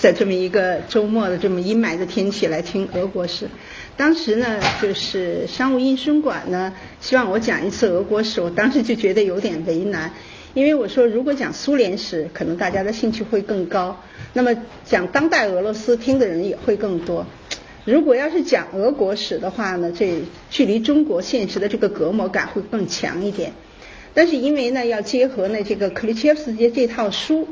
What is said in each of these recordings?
在這麼一個周末的這麼陰霾的天氣來聽俄國史。當時呢，就是商務印書館呢希望我講一次俄國史，我當時就覺得有點为难，因為我說如果講蘇聯史，可能大家的興趣會更高，那麼講當代俄羅斯聽的人也會更多。如果要是講俄國史的話呢，這距離中國現實的這個隔膜感會更強一點。但是因為呢要結合呢這個克里切夫斯基這套書，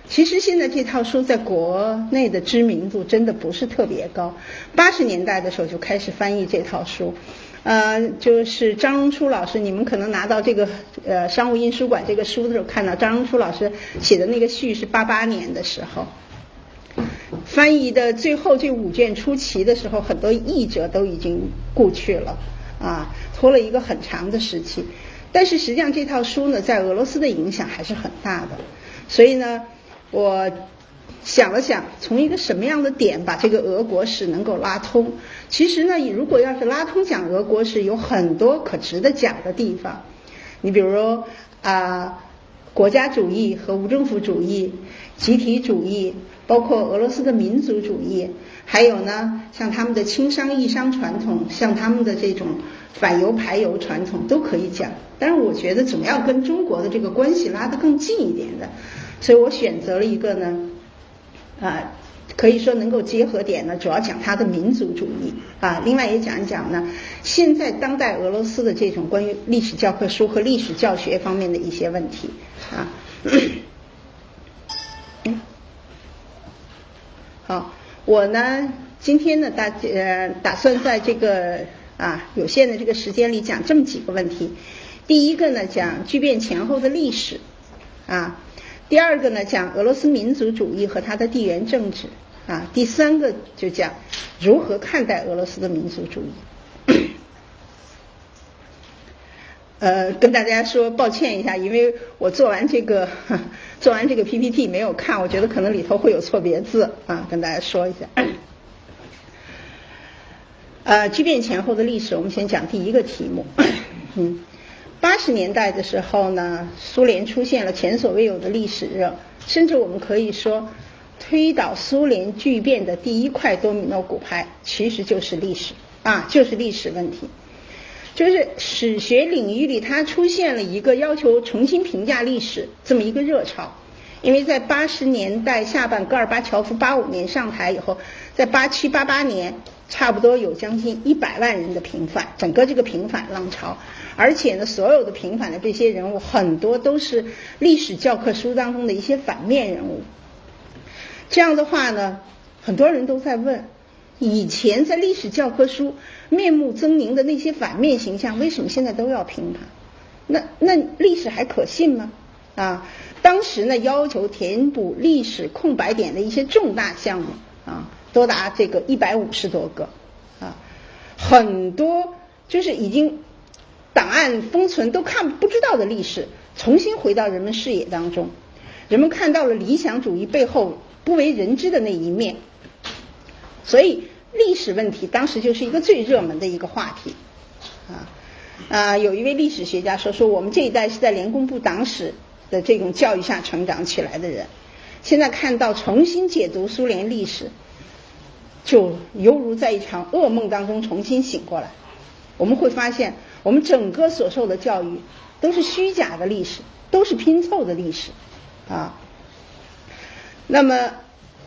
其實現在這套書在國內的知名度真的不是特別高。80年代的時候就開始翻譯這套書，就是張榮初老師，你們可能拿到這個商務印書館這個書的時候，看到張榮初老師寫的那個序是88年的時候。翻譯的最後這5卷出齊的時候，很多譯者都已經故去了拖了一個很長的時期。但是實際上這套書呢，在俄羅斯的影響還是很大的。所以呢，我想了想，從一個什麼樣的點把這個俄國史能夠拉通。其實呢，如果要是拉通講俄國史，有很多可值得講的地方。你比如說國家主義和無政府主義、集體主義，包括俄羅斯的民族主義，還有呢像他们的轻商抑商傳統，像他们的這種反猶排猶傳統都可以講。但是我覺得總要跟中國的這個關係拉得更近一點的，所以我選擇了一個呢可以說能夠結合點呢，主要講他的民族主義另外也講一講呢現在當代俄羅斯的這種關於歷史教科書和歷史教學方面的一些問題好，我呢今天呢打算在這個有限的這個時間裡講這麼幾個問題。第一個呢講劇變前後的歷史第二個呢講俄羅斯民族主義和它的地緣政治第三個就講如何看待俄羅斯的民族主義。跟大家說抱歉一下，因為我做完這個 PPT 沒有看，我覺得可能裡頭會有錯別字跟大家說一下。劇變前後的歷史，我們先講第一個題目。80年代的時候呢，蘇聯出現了前所未有的歷史熱，甚至我們可以說推倒蘇聯劇變的第一塊多米諾骨牌其實就是歷史就是歷史問題。就是史學領域裡它出現了一個要求重新評價歷史這麼一個熱潮。因為在80年代下半，戈爾巴喬夫85年上台以後，在87、88年差不多有將近100萬人的平反，整個這個平反浪潮。而且呢，所有的平反的這些人物很多都是歷史教科書當中的一些反面人物。這樣的話呢，很多人都在問，以前在歷史教科書面目猙獰的那些反面形象，為什麼現在都要平反？那歷史還可信嗎？當時呢要求填補歷史空白點的一些重大項目多達這個150多個很多就是已經檔案封存都不知道的歷史重新回到人們視野當中，人們看到了理想主義背後不為人知的那一面。所以歷史問題當時就是一個最熱門的一個話題有一位歷史學家說我們這一代是在聯共部黨史的這種教育下成長起來的人，現在看到重新解讀蘇聯歷史，就猶如在一場噩夢當中重新醒過來。我們會發現我們整個所受的教育都是虛假的歷史，都是拼湊的歷史那麼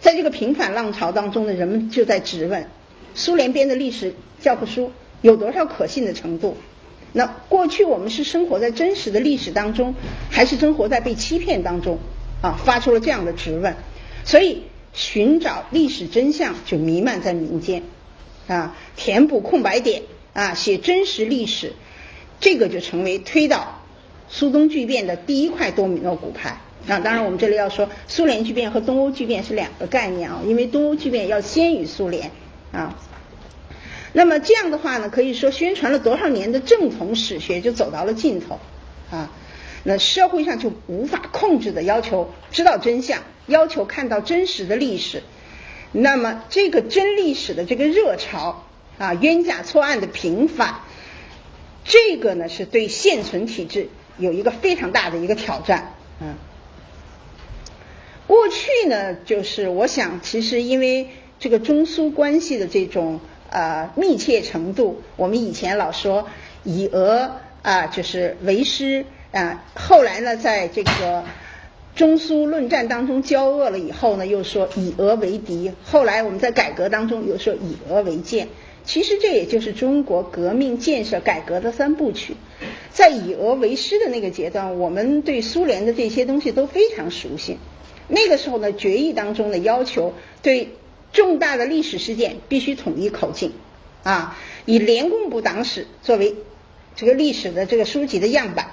在這個平反浪潮當中呢，人們就在質問蘇聯編的歷史教科書有多少可信的程度。那過去我們是生活在真實的歷史當中，還是生活在被欺騙當中發出了這樣的質問。所以尋找歷史真相就彌漫在民間填補空白點寫真實歷史，這個就成為推倒蘇東劇變的第一塊多米諾骨牌當然我們這裡要說蘇聯劇變和東歐劇變是兩個概念因為東歐劇變要先於蘇聯那麼這樣的話呢，可以說宣傳了多少年的正統史學就走到了盡頭那社會上就無法控制的要求知道真相，要求看到真實的歷史。那麼這個真歷史的这個熱潮冤假錯案的平反，這個呢是對現存體制有一個非常大的一個挑戰過去呢，就是我想其實因為這個中蘇關係的這種密切程度，我們以前老說以俄就是為師後來呢在這個中蘇論戰當中交惡了以後呢，又說以俄為敵，後來我們在改革當中又說以俄為鑑。其實這也就是中國革命建設改革的3部曲。在以俄為師的那個階段，我們對蘇聯的這些東西都非常熟悉。那個時候呢，決議當中的要求對重大的歷史事件必須統一口徑以聯共部黨史作為這個歷史的這個書籍的樣板，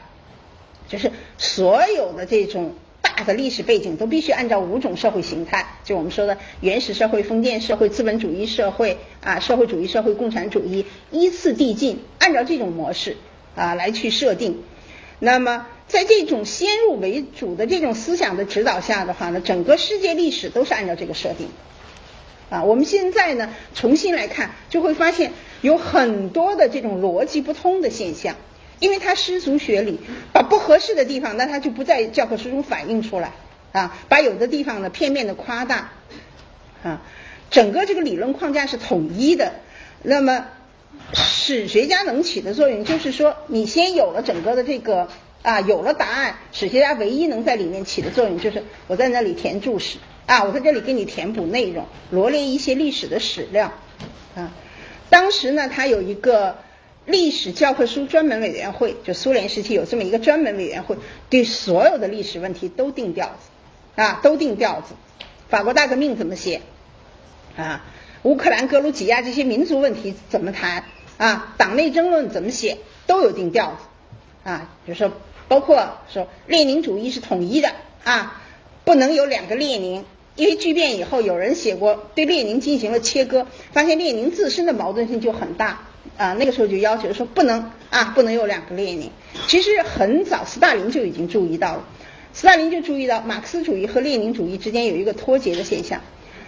就是所有的這種大的歷史背景都必須按照5種社會形態，就我們說的原始社会、封建社会、资本主義社会社会主義社会、共產主義依次递進，按照這種模式來去設定。那麼在這種先入為主的這種思想的指導下的話呢，整個世界歷史都是按照這個設定我们现在呢重新来看，就会发现有很多的这种逻辑不通的现象，因为它失足学理，把不合适的地方那它就不在教科书中反映出来把有的地方呢片面的夸大整个这个理论框架是统一的。那么史学家能起的作用就是说，你先有了整个的这个有了答案，史学家唯一能在里面起的作用就是我在那里填注释我在这里给你填补内容，罗列一些历史的史料当时呢他有一个历史教科书专门委员会，就蘇聯時期有這麼一個專門委員會，對所有的歷史問題都定調子都定調子。法國大革命怎麼寫烏克蘭格魯吉亞這些民族問題怎麼談黨內爭論怎麼寫，都有定調子比如說包括說列寧主義是統一的不能有2個列寧，因為劇變以後有人寫過對列寧進行了切割，發現列寧自身的矛盾性就很大那個時候就要求說不能有2個列寧。其實很早斯大林就已經注意到了，斯大林就注意到馬克思主義和列寧主義之間有一個脫節的現象。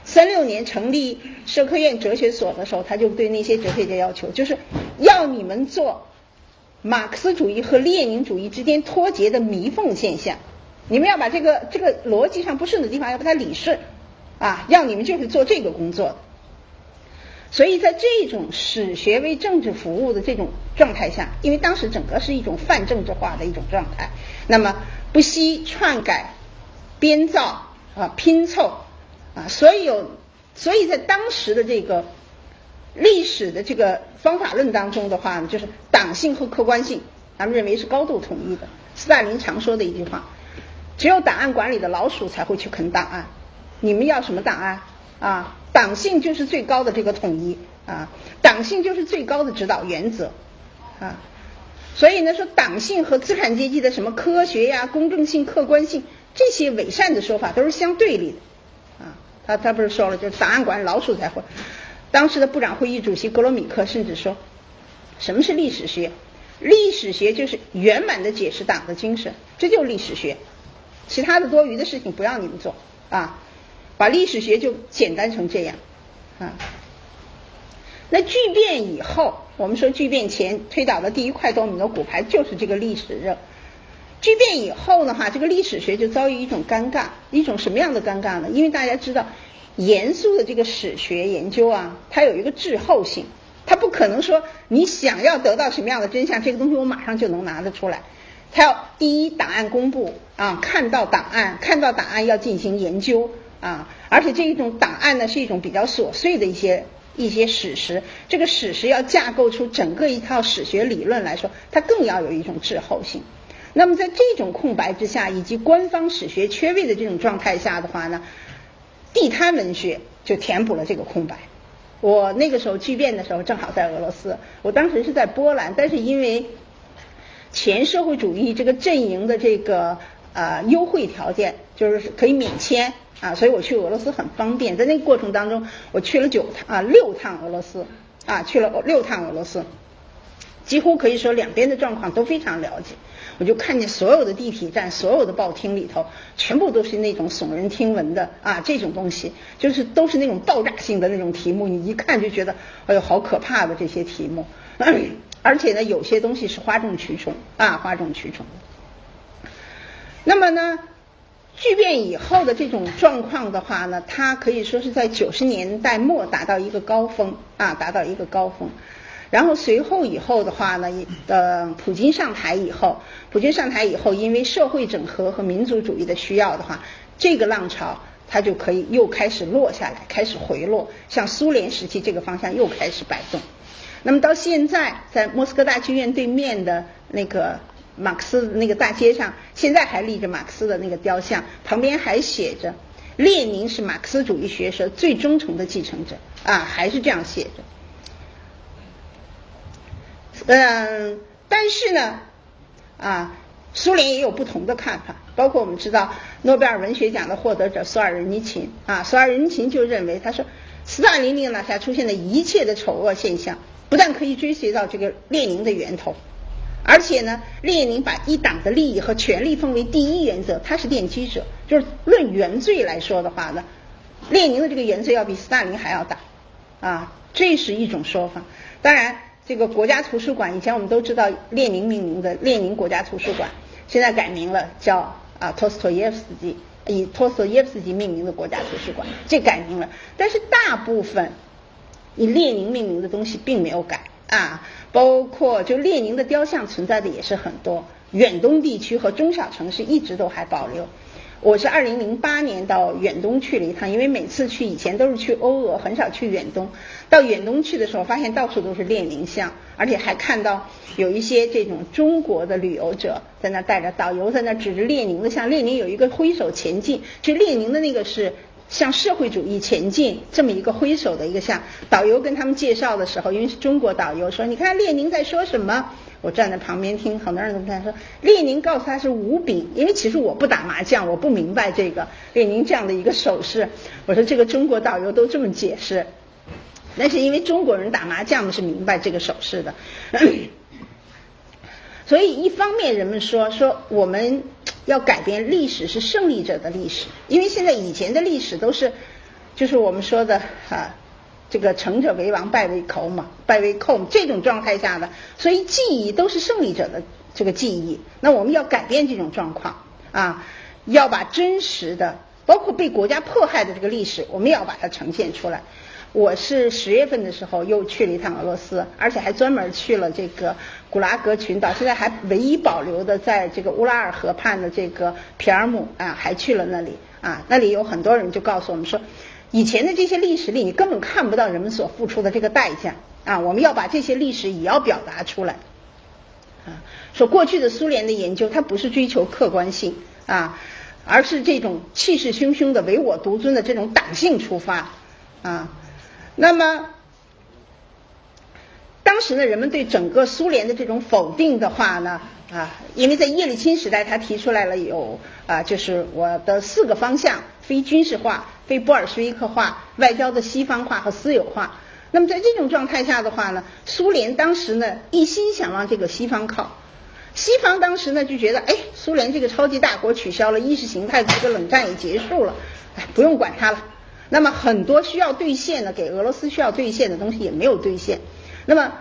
36年成立社科院哲學所的時候，他就對那些哲學家要求，就是要你們做馬克思主義和列寧主義之間脫節的彌縫現象，你們要把這個邏輯上不順的地方要把它理順要你們就是做這個工作的。所以在這種史學為政治服務的這種狀態下，因為當時整個是一種泛政治化的一種狀態，那麼不惜篡改、編造拼湊所以在當時的這個歷史的這個方法論當中的話呢，就是黨性和客觀性咱們認為是高度統一的。斯大林常說的一句話，只有檔案館裡的老鼠才會去啃檔案，你們要什麼檔案黨性就是最高的這個統一黨性就是最高的指導原則所以呢說黨性和資產階級的什麼科學呀、公正性、客觀性這些偽善的說法都是相對立的他不是說了，就是檔案館老鼠才會。當時的部長會議主席格羅米克甚至說，什麼是歷史學？歷史學就是圓滿的解釋黨的精神，這就是歷史學。其他的多餘的事情不要你們做把歷史學就簡單成這樣那劇變以後，我們說劇變前推倒的第一塊多米諾骨牌就是這個歷史熱。劇變以後呢這個歷史學就遭遇一種尷尬，一種什麼樣的尷尬呢？因為大家知道嚴肅的這個史學研究它有一個滯後性，它不可能說你想要得到什麼樣的真相，這個東西我馬上就能拿得出來。它要第一檔案公布看到檔案要進行研究而且這一種檔案呢是一種比較瑣碎的一些史實，這個史實要架構出整個一套史學理論來說，它更要有一種滯後性。那麼在這種空白之下，以及官方史學缺位的這種狀態下的話呢，地攤文學就填補了這個空白。我那個時候劇變的時候正好在俄羅斯，我當時是在波蘭，但是因為前社會主義這個陣營的這個優惠條件，就是可以免簽所以我去俄羅斯很方便。在那個過程當中，我去了6趟俄羅斯去了6趟俄羅斯，幾乎可以說兩邊的狀況都非常了解。我就看見所有的地鐵站、所有的報廳裡頭，全部都是那種聳人聽聞的這種東西，就是都是那種爆炸性的那種題目，你一看就覺得哎呦好可怕的這些題目，而且呢有些東西是嘩眾取寵，嘩眾取寵。那麼呢，劇變以後的這種狀況的話呢，它可以說是在90年代末達到一個高峰啊，达到一個高峰。然后隨後以後的話呢，普京上台以後，因為社會整合和民族主義的需要的話，這個浪潮它就可以又開始落下來，開始回落，像蘇聯時期這個方向又開始擺動。那麼到現在，在莫斯科大劇院對面的那個馬克思的那個大街上，現在還立着馬克思的那個雕像，旁邊還寫着列寧是馬克思主義學說最忠誠的繼承者啊，還是這樣寫着。但是呢，蘇聯也有不同的看法，包括我們知道諾貝爾文學獎的獲得者索尔仁尼琴索尔仁尼琴就認為，他說斯大林領導下出現的一切的醜惡現象，不但可以追隨到這個列寧的源頭，而且呢，列寧把一黨的利益和權力奉為第一原則，他是奠基者，就是論原罪來說的話呢，列寧的這個原罪要比斯大林還要大這是一種說法。當然這個國家圖書館以前我們都知道列寧命名的列寧国家圖書館，現在改名了叫托斯托耶夫斯基，以托斯托耶夫斯基命名的国家圖書館，这改名了。但是大部分以列宁命名的東西並沒有改包括就列寧的雕像存在的也是很多，遠東地區和中小城市一直都還保留。我是2008年到遠東去了一趟，因為每次去以前都是去歐俄，很少去遠東。到遠東去的時候，發現到處都是列寧像，而且還看到有一些這種中國的旅遊者在那帶着導遊在那指着列寧的像，列寧有一個揮手前進，就列寧的那個是向社會主義前進這麼一個揮手的一個像。導遊跟他們介紹的時候，因為是中國導遊，說你看列寧在說什麼，我站在旁邊聽，很多人都在說列寧告訴他是五柄，因為其實我不打麻将，我不明白这個列寧這樣的一個手勢，我說這個中國導遊都這麼解釋，但是因為中國人打麻將是明白這個手勢的所以一方面人們說我們要改變歷史是勝利者的歷史，因為現在以前的歷史都是就是我們說的這個成者為王敗為寇嘛，敗為寇這種狀態下的，所以記憶都是勝利者的這個記憶。那我們要改變這種狀況要把真實的包括被國家迫害的這個歷史，我們要把它呈現出來。我是10月份的時候又去了一趟俄羅斯，而且還專門去了這個古拉格群島，現在還唯一保留的在這個烏拉爾河畔的這個皮爾姆還去了那裡那裡有很多人就告訴我們說，以前的這些歷史裡你根本看不到人們所付出的這個代價我們要把這些歷史也要表達出來說過去的蘇聯的研究它不是追求客觀性而是這種氣勢洶洶的唯我獨尊的這種黨性出發那麼當時呢，人們对整個蘇聯的這種否定的話呢因為在葉利欽時代他提出來了有就是我的4個方向，非軍事化、非布爾什維克化、外交的西方化和私有化。那麼在這種狀態下的話呢，蘇聯當時呢一心想往這個西方靠，西方當時呢就覺得蘇聯這個超級大國取消了意識形態的這個冷戰也結束了不用管它了。那麼很多需要兌現的給俄羅斯需要兌現的東西也沒有兌現，那麼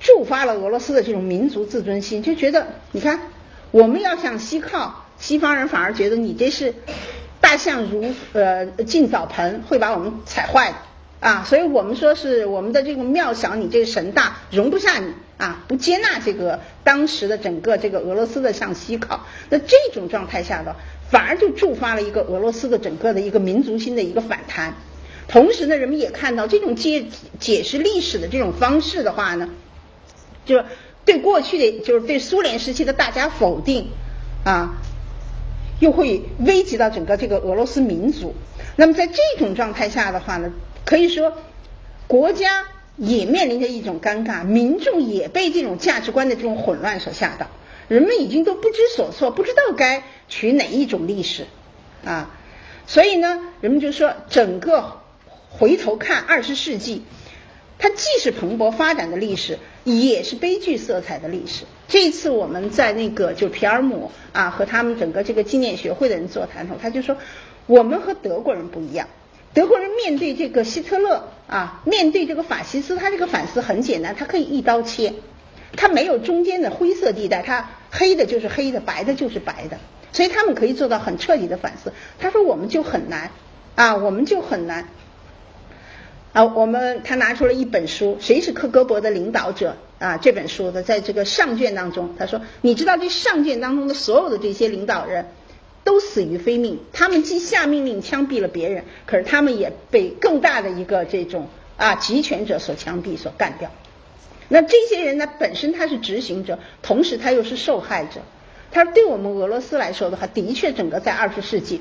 觸發了俄羅斯的這種民族自尊心，就覺得你看我們要向西靠，西方人反而覺得你這是大象進澡盆，会把我們踩壞的所以我們說是我們的這個廟小，你這個神大容不下你不接納這個當時的整個這個俄羅斯的向西靠。那這種狀態下的反而就觸發了一個俄羅斯的整個的一个民族心的一个反彈。同時呢，人們也看到這種解釋歷史的這種方式的話呢，就是對過去的就是對蘇聯時期的大家否定又會危及到整個這個俄羅斯民族。那麼在這種狀態下的話呢，可以說國家也面臨着一種尷尬，民眾也被這種價值觀的這種混亂所嚇到，人們已經都不知所措，不知道該取哪一種歷史所以呢，人們就說整個回頭看20世紀，它既是蓬勃發展的歷史，也是悲劇色彩的歷史。這一次我們在那個就皮爾姆和他們整個這個紀念學會的人座談後，他就說我們和德國人不一樣，德國人面對這個希特勒面對這個法西斯，他這個反思很簡單，他可以一刀切，他沒有中間的灰色地帶，他黑的就是黑的，白的就是白的。所以他們可以做到很徹底的反思。他说我們就很难啊，我们就很难啊。他拿出了一本書，谁是克格勃的領導者啊？這本書的在這個上卷當中，他說你知道這上卷當中的所有的這些領導人都死於非命，他們既下命令槍斃了別人，可是他們也被更大的一個這種集權者所槍斃所幹掉。那這些人呢，本身他是執行者，同時他又是受害者。他对我們俄羅斯來說的話，的確整個在20世紀，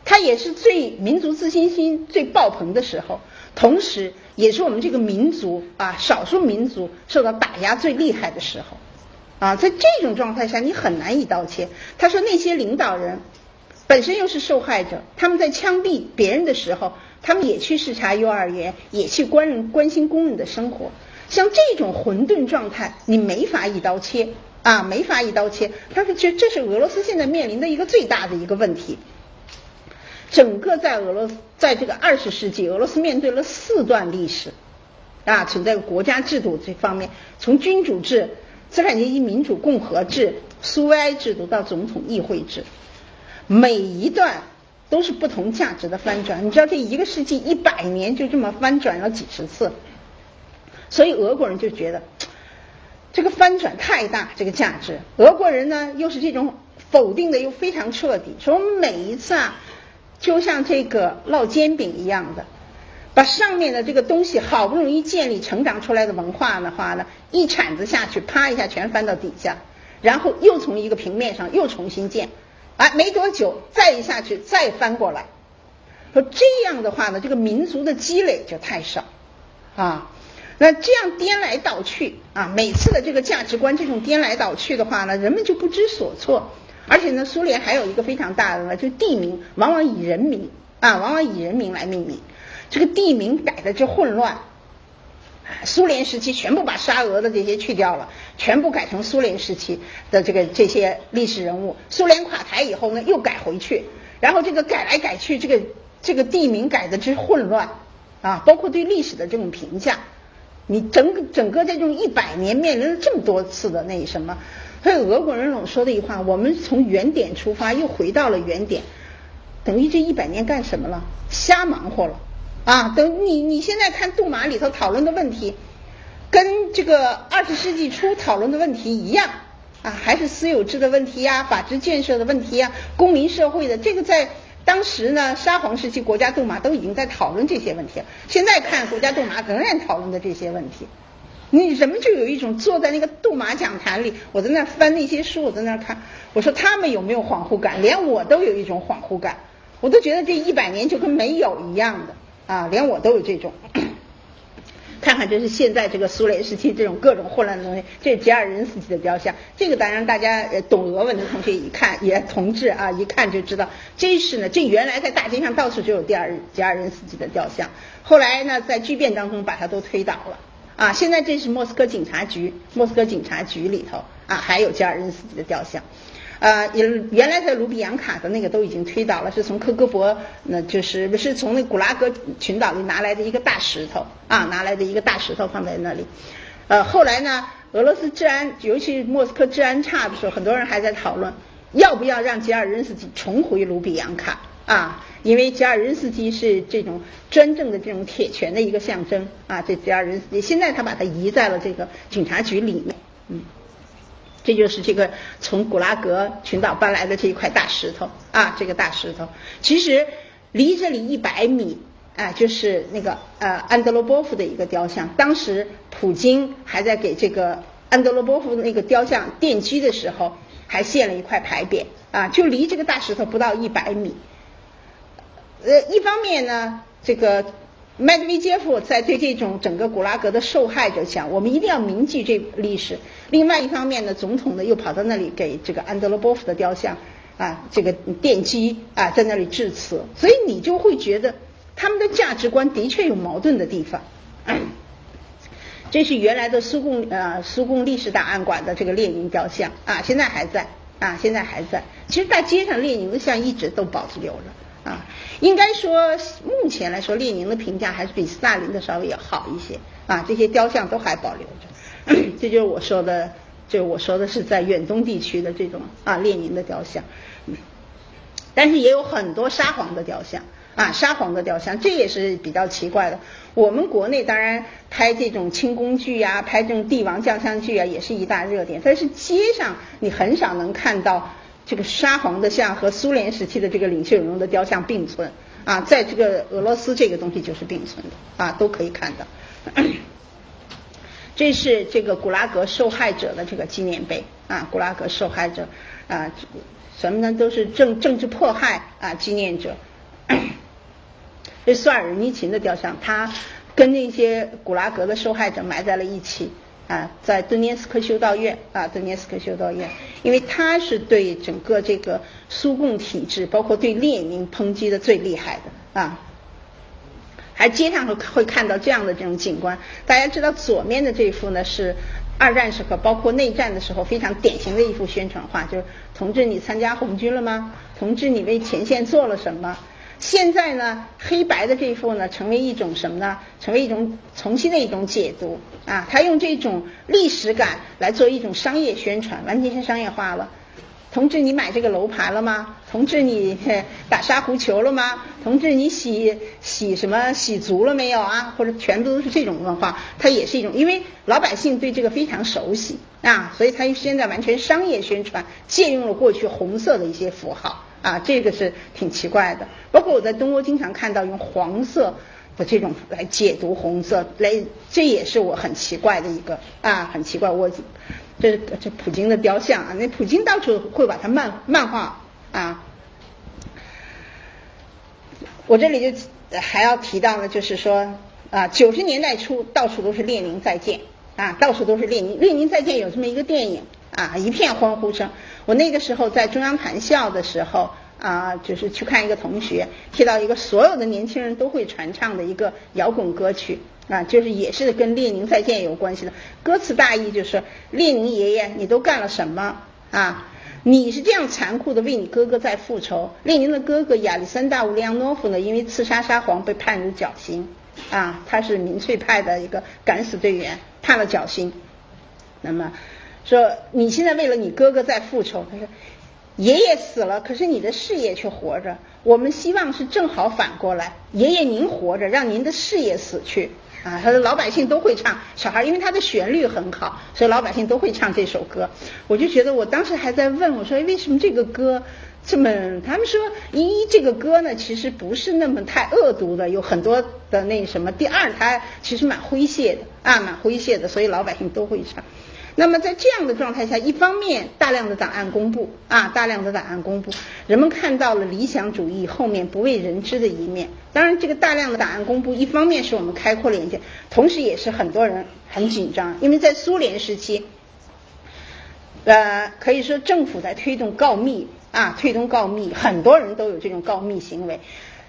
他也是最民族自信心最爆棚的時候，同時也是我們這個民族少數民族受到打壓最厲害的時候。在這種狀態下，你很難一刀切。他說那些領導人本身又是受害者，他們在槍斃別人的時候，他們也去視察幼兒園，也去關心工人的生活。像這種混沌狀態，你沒法一刀切沒法一刀切。他说这是俄羅斯現在面臨的一個最大的一個問題。整個在這個20世紀，俄羅斯面對了4段歷史存在國家制度這方面，從君主制、資產階級民主共和制、蘇維埃制度到總統議會制，每一段都是不同價值的翻轉。你知道這一個世紀100年就這麼翻轉了幾十次，所以俄國人就覺得這個翻轉太大，這個價值。俄國人呢又是這種否定的又非常徹底，說我們每一次就像這個烙煎餅一樣的，把上面的這個東西好不容易建立成長出來的文化的話呢，一鏟子下去，啪一下全翻到底下，然後又從一個平面上又重新建，沒多久再一下去再翻過來。說這樣的話呢，這個民族的積累就太少那這樣顛來倒去每次的這個價值觀這種顛來倒去的話呢，人們就不知所措。而且呢，蘇聯還有一個非常大的呢，就是地名往往以人名來命名。這個地名改的之混亂，蘇聯時期全部把沙俄的這些去掉了，全部改成蘇聯時期的這些歷史人物。蘇聯垮台以後呢，又改回去，然後這個改來改去，這個地名改的之混亂包括對歷史的這種評價。你整個這種100年面臨了這麼多次的那什麼，所以俄國人總說的一句話，我們從原點出發，又回到了原點，等於這100年幹什麼了？瞎忙活了等你現在看杜馬裡頭討論的問題，跟這個20世紀初討論的問題一樣還是私有制的問題法治建設的問題公民社會的這個在當時呢，沙皇時期國家杜馬都已經在討論這些問題了。現在看國家杜馬仍然討論的這些問題，人們就有一種坐在那個杜馬講壇裡，我在那翻那些書，我在那看，我說他們有沒有恍惚感？連我都有一種恍惚感，我都覺得這100年就跟沒有一樣的連我都有這種。看看这是現在這個蘇聯時期這種各種混亂的東西，這是吉爾任斯基的雕像，這個當然大家懂俄文的同學一看也同志一看就知道，這是呢，這原來在大街上到處就有吉爾任斯基的雕像，後來呢在劇變當中把它都推倒了現在這是莫斯科警察局裡頭還有吉爾任斯基的雕像。原來在盧比揚卡的那個都已經推倒了，是從克格勃是從那古拉格群島裡拿來的一個大石頭放在那裡。後來呢，俄羅斯治安，尤其莫斯科治安差的時候，很多人還在討論要不要讓吉爾任斯基重回盧比揚卡因為吉爾任斯基是這種真正的這種鐵拳的一個象徵這吉爾任斯基現在他把它移在了這個警察局裡面這就是這個從古拉格群島搬來的這一塊大石頭這個大石頭其實離這裡100米就是那個安德羅波夫的一個雕像。當時普京還在給這個安德羅波夫那個雕像奠基的時候，還獻了一塊牌匾就離這個大石頭不到100米。一方面呢，這個麦德維傑夫在對這種整個古拉格的受害者講，我們一定要銘記這歷史。另外一方面呢，總統呢又跑到那裡給這個安德羅波夫的雕像這個奠基在那裡致辭，所以你就會覺得他們的價值觀的確有矛盾的地方。這是原來的蘇共歷史檔案館的這個列寧雕像現在還在其實大街上列寧的像一直都保留着應該說目前來說列寧的評價還是比斯大林的稍微要好一些这些雕像都還保留着。這就是我說的就我說的是在遠東地區的这種列寧的雕像，但是也有很多沙皇的雕像沙皇的雕像，这也是比較奇怪的。我們国內当然拍這種清宫劇拍这种帝王将相劇也是一大熱點，但是街上你很少能看到這個沙皇的像和蘇聯時期的這個領袖人物的雕像並存在這個俄羅斯這個東西就是並存的都可以看到。這是這個古拉格受害者的這個紀念碑古拉格受害者什麼呢？都是政治迫害紀念者。这苏尔仁尼琴的雕像，他跟那些古拉格的受害者埋在了一起在顿涅斯克修道院顿涅斯克修道院，因为他是对整個這個蘇共體制，包括對列寧抨擊的最厲害的還街上會看到這樣的這種景觀。大家知道左面的這一幅呢是二戰時候包括內戰的時候非常典型的一幅宣傳畫，就是同志你參加紅軍了嗎？同志你為前線做了什麼？現在呢黑白的這一幅呢成為一種什麼呢？成為一種重新的一種解讀他用這種歷史感來做一種商業宣傳，完全是商業化了。同志你買這個樓盤了嗎？同志你打沙壺球了嗎？同志你洗足了沒有或者全部都是這種文化，它也是一種，因為老百姓對這個非常熟悉所以它現在完全商業宣傳，借用了過去紅色的一些符號這個是挺奇怪的。包括我在東歐經常看到用黃色的這種來解讀紅色，這也是我很奇怪的一個很奇怪。這普京的雕像那普京到處會把它漫畫我這裡就還要提到呢，就是說90年代初到處都是列寧再見到處都是列寧再見，有這麼一個電影一片歡呼聲。我那個時候在中央談校的時候就是去看一個同學提到一個所有的年輕人都會傳唱的一個搖滾歌曲就是也是跟列寧再見有關係的。歌詞大意就是列寧爺爺你都幹了什麼你是這樣殘酷的為你哥哥在復仇。列寧的哥哥亞歷山大·烏利揚諾夫呢，因為刺殺沙皇被判入絞刑他是民粹派的一個敢死隊員，判了絞刑。那麼說你現在為了你哥哥在復仇，他說爺爺死了，可是你的事業卻活着。我們希望是正好反過來，爺爺您活着，讓您的事業死去他的老百姓都會唱，小孩因為他的旋律很好，所以老百姓都會唱這首歌。我就覺得我當時還在問我說為什麼這個歌這麼，他們說這個歌呢其實不是那麼太惡毒的，有很多的那什麼。第二它其實蠻詼諧的蠻詼諧的，所以老百姓都會唱。那麼在這樣的狀態下，一方面大量的檔案公布人們看到了理想主義後面不為人知的一面。當然這個大量的檔案公布一方面是我們開闊了眼界，同時也是很多人很緊張，因為在蘇聯時期可以說政府在推動告密很多人都有這種告密行為。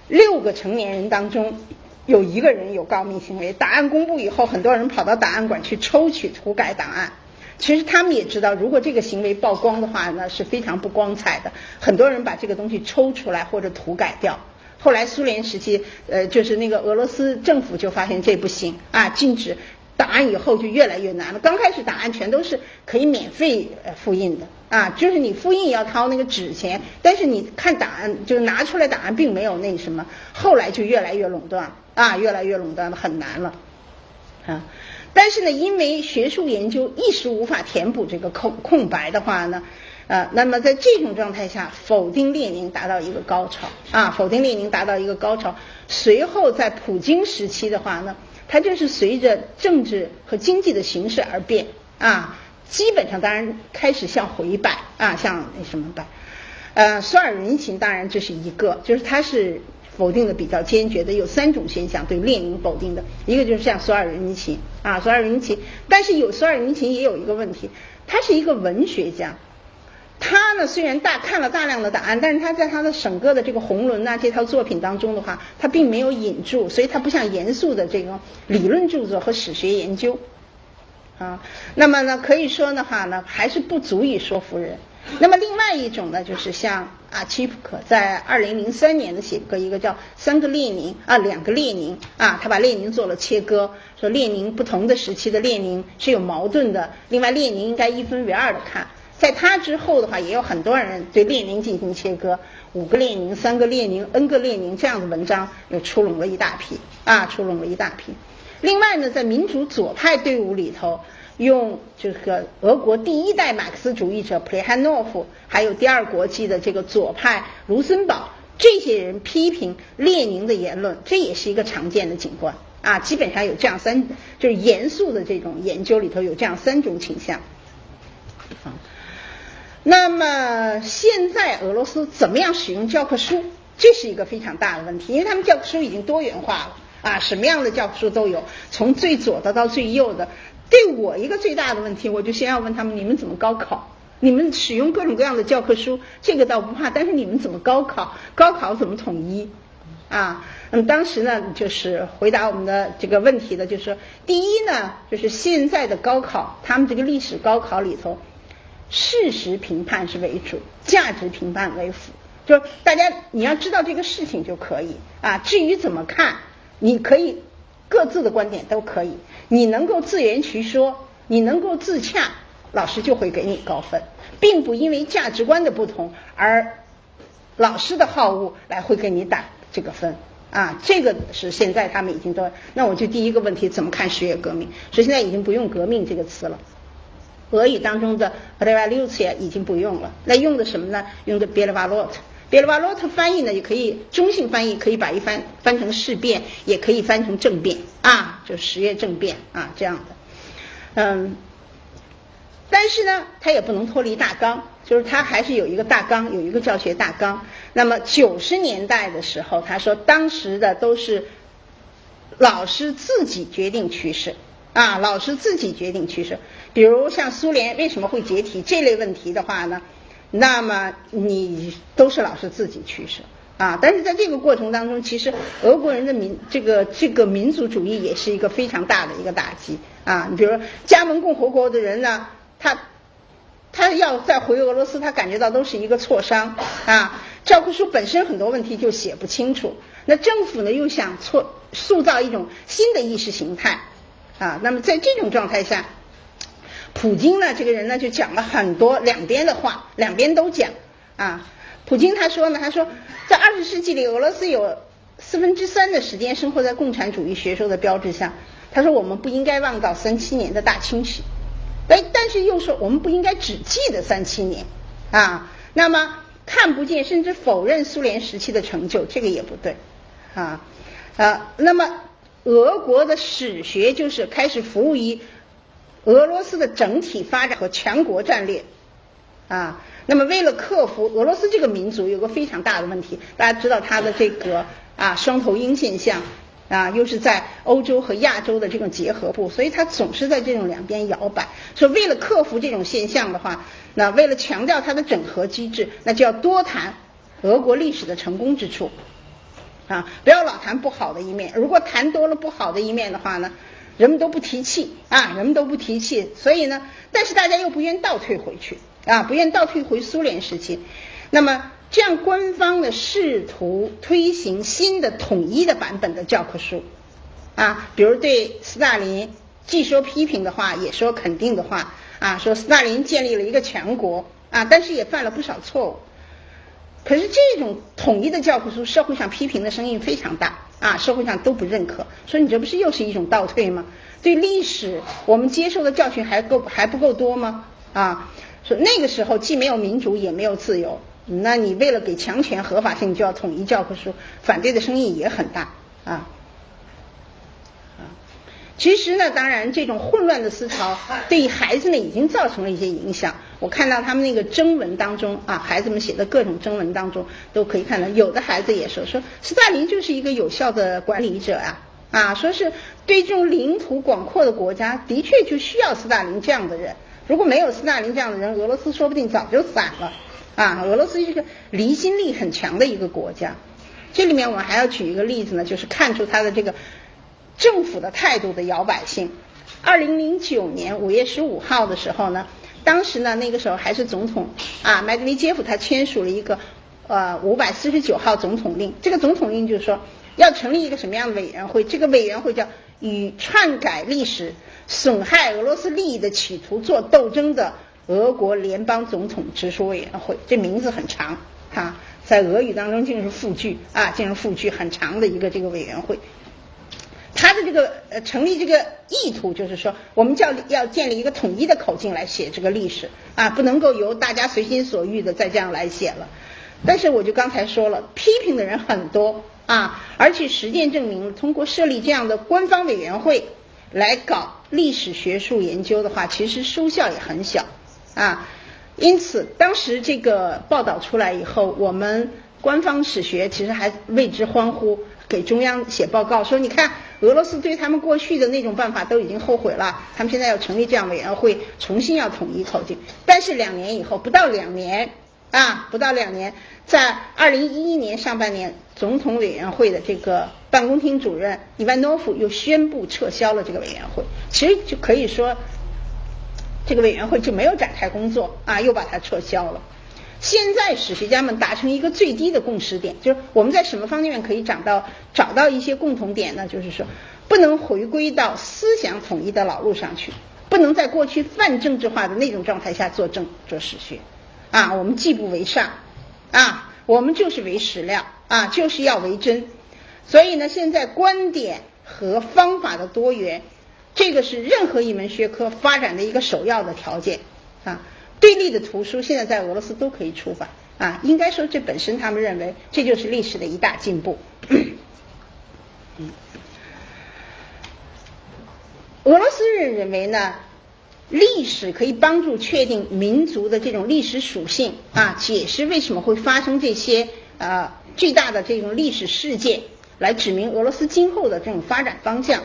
6個成年人當中有1個人有告密行為。檔案公布以後，很多人跑到檔案館去抽取塗改檔案。其實他們也知道，如果這個行為曝光的話呢，是非常不光彩的。很多人把這個東西抽出來或者塗改掉。後來蘇聯時期，就是那個俄羅斯政府就發現這不行禁止檔案，以後就越來越難了。剛開始檔案全都是可以免費複印的就是你複印也要掏那個紙錢，但是你看檔案就拿出來檔案並沒有那什麼。後來就越來越壟斷越來越壟斷的很難了但是呢，因為學術研究一時無法填補這個空白的話呢，那麼在這種狀態下，否定列寧達到一個高潮隨後在普京時期的話呢，它就是隨着政治和經濟的形勢而變基本上当然開始向回擺向那什麼擺蘇爾仁尼琴當然這是一個，就是它是否定的比較堅決的。有3種現象對列寧否定的，一個就是像蘇爾仁尼琴蘇爾仁尼琴，但是蘇爾仁尼琴也有一個問題，他是一個文學家，他呢雖然看了大量的檔案，但是他在他的整個的這個紅輪這套作品當中的話，他並沒有引注，所以他不像嚴肅的這個理論著作和史學研究那麼呢可以說的話呢還是不足以說服人。那麼另外一種呢，就是像契普克在2003年的写过一個叫2個列寧他把列寧做了切割，說列寧不同的時期的列寧是有矛盾的，另外列寧應該一分為二的看。在他之後的話，也有很多人对列寧進行切割，5個列寧、3個列寧、N 個列寧這樣的文章又出籠了一大批另外呢，在民主左派隊伍裡頭，用这個俄國第一代馬克思主義者普列漢諾夫，還有第二國際的這個左派盧森堡，這些人批評列寧的言論，這也是一個常見的景觀基本上有這樣就是嚴肅的這種研究裡頭有這樣3種傾向。那麼現在俄羅斯怎麼樣使用教科書，這是一個非常大的問題，因為他們教科書已經多元化了什麼樣的教科書都有，從最左的到最右的。对我一個最大的問題，我就先要問他們，你們怎麼高考？你們使用各種各樣的教科書，這個倒不怕，但是你們怎麼高考？高考怎麼統一那麼當時呢，就是回答我們的這個問題的，就是第一呢，就是現在的高考，他們這個歷史高考裡頭，事實評判是為主，價值評判為輔，就是大家你要知道這個事情就可以至於怎麼看，你可以各自的觀點都可以，你能夠自圆其說，你能夠自洽，老師就會給你高分，並不因為價值觀的不同而老師的好惡來會給你打這個分這個是現在他們已經都。那我就第一個問題，怎麼看十月革命？所以現在已經不用革命這個詞了，俄語當中的 revolution 已经不用了，那用的什麼呢？用的 Переворот 翻譯呢，也可以中性翻譯，可以把一翻成事變，也可以翻成政变就10月政变這樣的。但是呢，它也不能脫離大綱，就是它還是有一個大綱，有一個教學大綱。那麼90年代的時候，他說當時的都是老師自己決定趨勢老師自己決定趨勢。比如像蘇聯為什麼會解體這類問題的話呢，那麼你都是老師自己趨勢但是在這個過程當中，其實俄國人的這個民族主義也是一個非常大的一個打擊你比如說加盟共和國的人呢，他要再回俄羅斯，他感覺到都是一個挫傷教科書本身很多問題就写不清楚，那政府呢又想塑造一种新的意識形態那麼在這種狀態下，普京呢這個人呢就講了很多兩邊的話，兩邊都講普京他說在20世紀裡，俄羅斯有3/4的時間生活在共產主義學說的標誌下。他說我們不應該忘掉37年的大清洗，但是又說我們不應該只記得37年那麼看不見甚至否認蘇聯時期的成就，這個也不對那麼俄國的史學就是開始服務於俄羅斯的整體發展和全國戰略那麼為了克服俄羅斯這個民族有個非常大的問題，大家知道它的這個雙頭鷹現象又是在歐洲和亞洲的這種結合部，所以它總是在這種兩邊搖擺。所以為了克服這種現象的話，那為了強調它的整合機制，那就要多談俄國歷史的成功之處不要老談不好的一面。如果談多了不好的一面的话呢，人們都不提起所以呢，但是大家又不願倒退回去不願倒退回蘇聯時期。那麼這樣官方的試圖推行新的統一的版本的教科書比如對斯大林既說批評的話也說肯定的話說斯大林建立了一個強國但是也犯了不少錯誤。可是這種統一的教科書，社會上批評的聲音非常大社會上都不認可，所以你這不是又是一種倒退嗎？对歷史我們接受的教訓還不夠多嗎所以那個時候既沒有民主也沒有自由，那你為了給強權合法性，你就要統一教科書，反對的聲音也很大其實呢，当然这种混亂的思潮對孩子們已經造成了一些影響。我看到他們那個徵文當中孩子們寫的各種徵文當中都可以看到，有的孩子也說斯大林就是一個有效的管理者說是對這種領土廣闊的國家的確就需要斯大林這樣的人，如果沒有斯大林這樣的人，俄羅斯說不定早就散了俄羅斯是一個離心力很強的一個國家。這裡面我們還要舉一個例子呢，就是看出他的這個政府的態度的搖擺性。2009年5月15號的時候呢，當時呢那個時候還是總統麥德韋傑夫他簽署了一個549號總統令，這個總統令就是說要成立一個什麼樣的委員會，這個委員會叫與篡改歷史、損害俄羅斯利益的企圖做鬥爭的俄國聯邦總統直屬委員会。這名字很長在俄語當中竟是复句很長的一个这个委员会。他的这个成立这个意图就是说，我们要建立一个统一的口径来写这个历史不能够由大家随心所欲的再这样来写了。但是我就刚才说了，批评的人很多而且实践證明，通過設立這樣的官方委員會來搞歷史學術研究的話，其實收效也很小因此當時這個報道出來以後，我們官方史學其實還為之歡呼，給中央寫報告說，你看俄羅斯對他們過去的那種辦法都已經後悔了，他們現在要成立這樣委員會，重新要統一口徑。但是2年以後，不到2年，在2011年上半年，總統委員會的這個辦公廳主任伊萬諾夫又宣布撤銷了這個委員會。其實就可以說，這個委員會就沒有展開工作又把它撤銷了。現在史學家們達成一個最低的共識點，就是我們在什麼方面可以找到一些共同點呢？就是說，不能回歸到思想統一的老路上去，不能在過去泛政治化的那種狀態下做史學我們既不為上我們就是為史料就是要為真。所以呢，現在觀點和方法的多元，這個是任何一門學科發展的一個首要的條件對立的圖書現在在俄羅斯都可以出版應該說這本身他們認為這就是歷史的一大進步。俄羅斯人認為呢，歷史可以幫助確定民族的這種歷史屬性解釋為什麼會發生這些巨大的這種歷史事件，來指明俄羅斯今後的這種發展方向。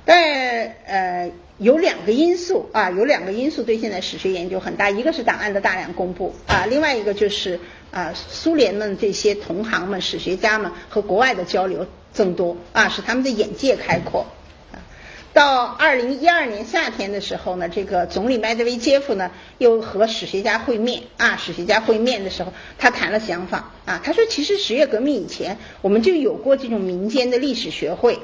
但有兩個因素對現在史學研究很大，一個是檔案的大量公布另外一個就是蘇聯們這些同行們、史學家們和國外的交流增多使他們的眼界開闊。到2012年夏天的時候呢，這個總理麥德韋傑夫呢又和史學家會面史學家會面的時候，他談了想法他說其實10月革命以前我們就有過這種民間的歷史學會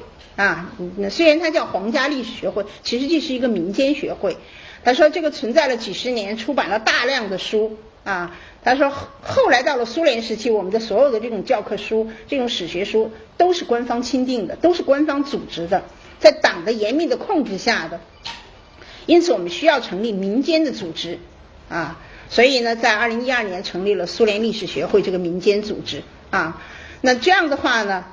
雖然它叫皇家歷史學會，其實這是一個民間學會。他說這個存在了幾十年，出版了大量的書他說後來到了蘇聯時期，我們的所有的這種教科書、這種史學書都是官方欽定的，都是官方組織的，在黨的嚴密的控制下的。因此我們需要成立民間的組織所以呢，在2012年成立了蘇聯歷史學會這個民間組織那這樣的話呢，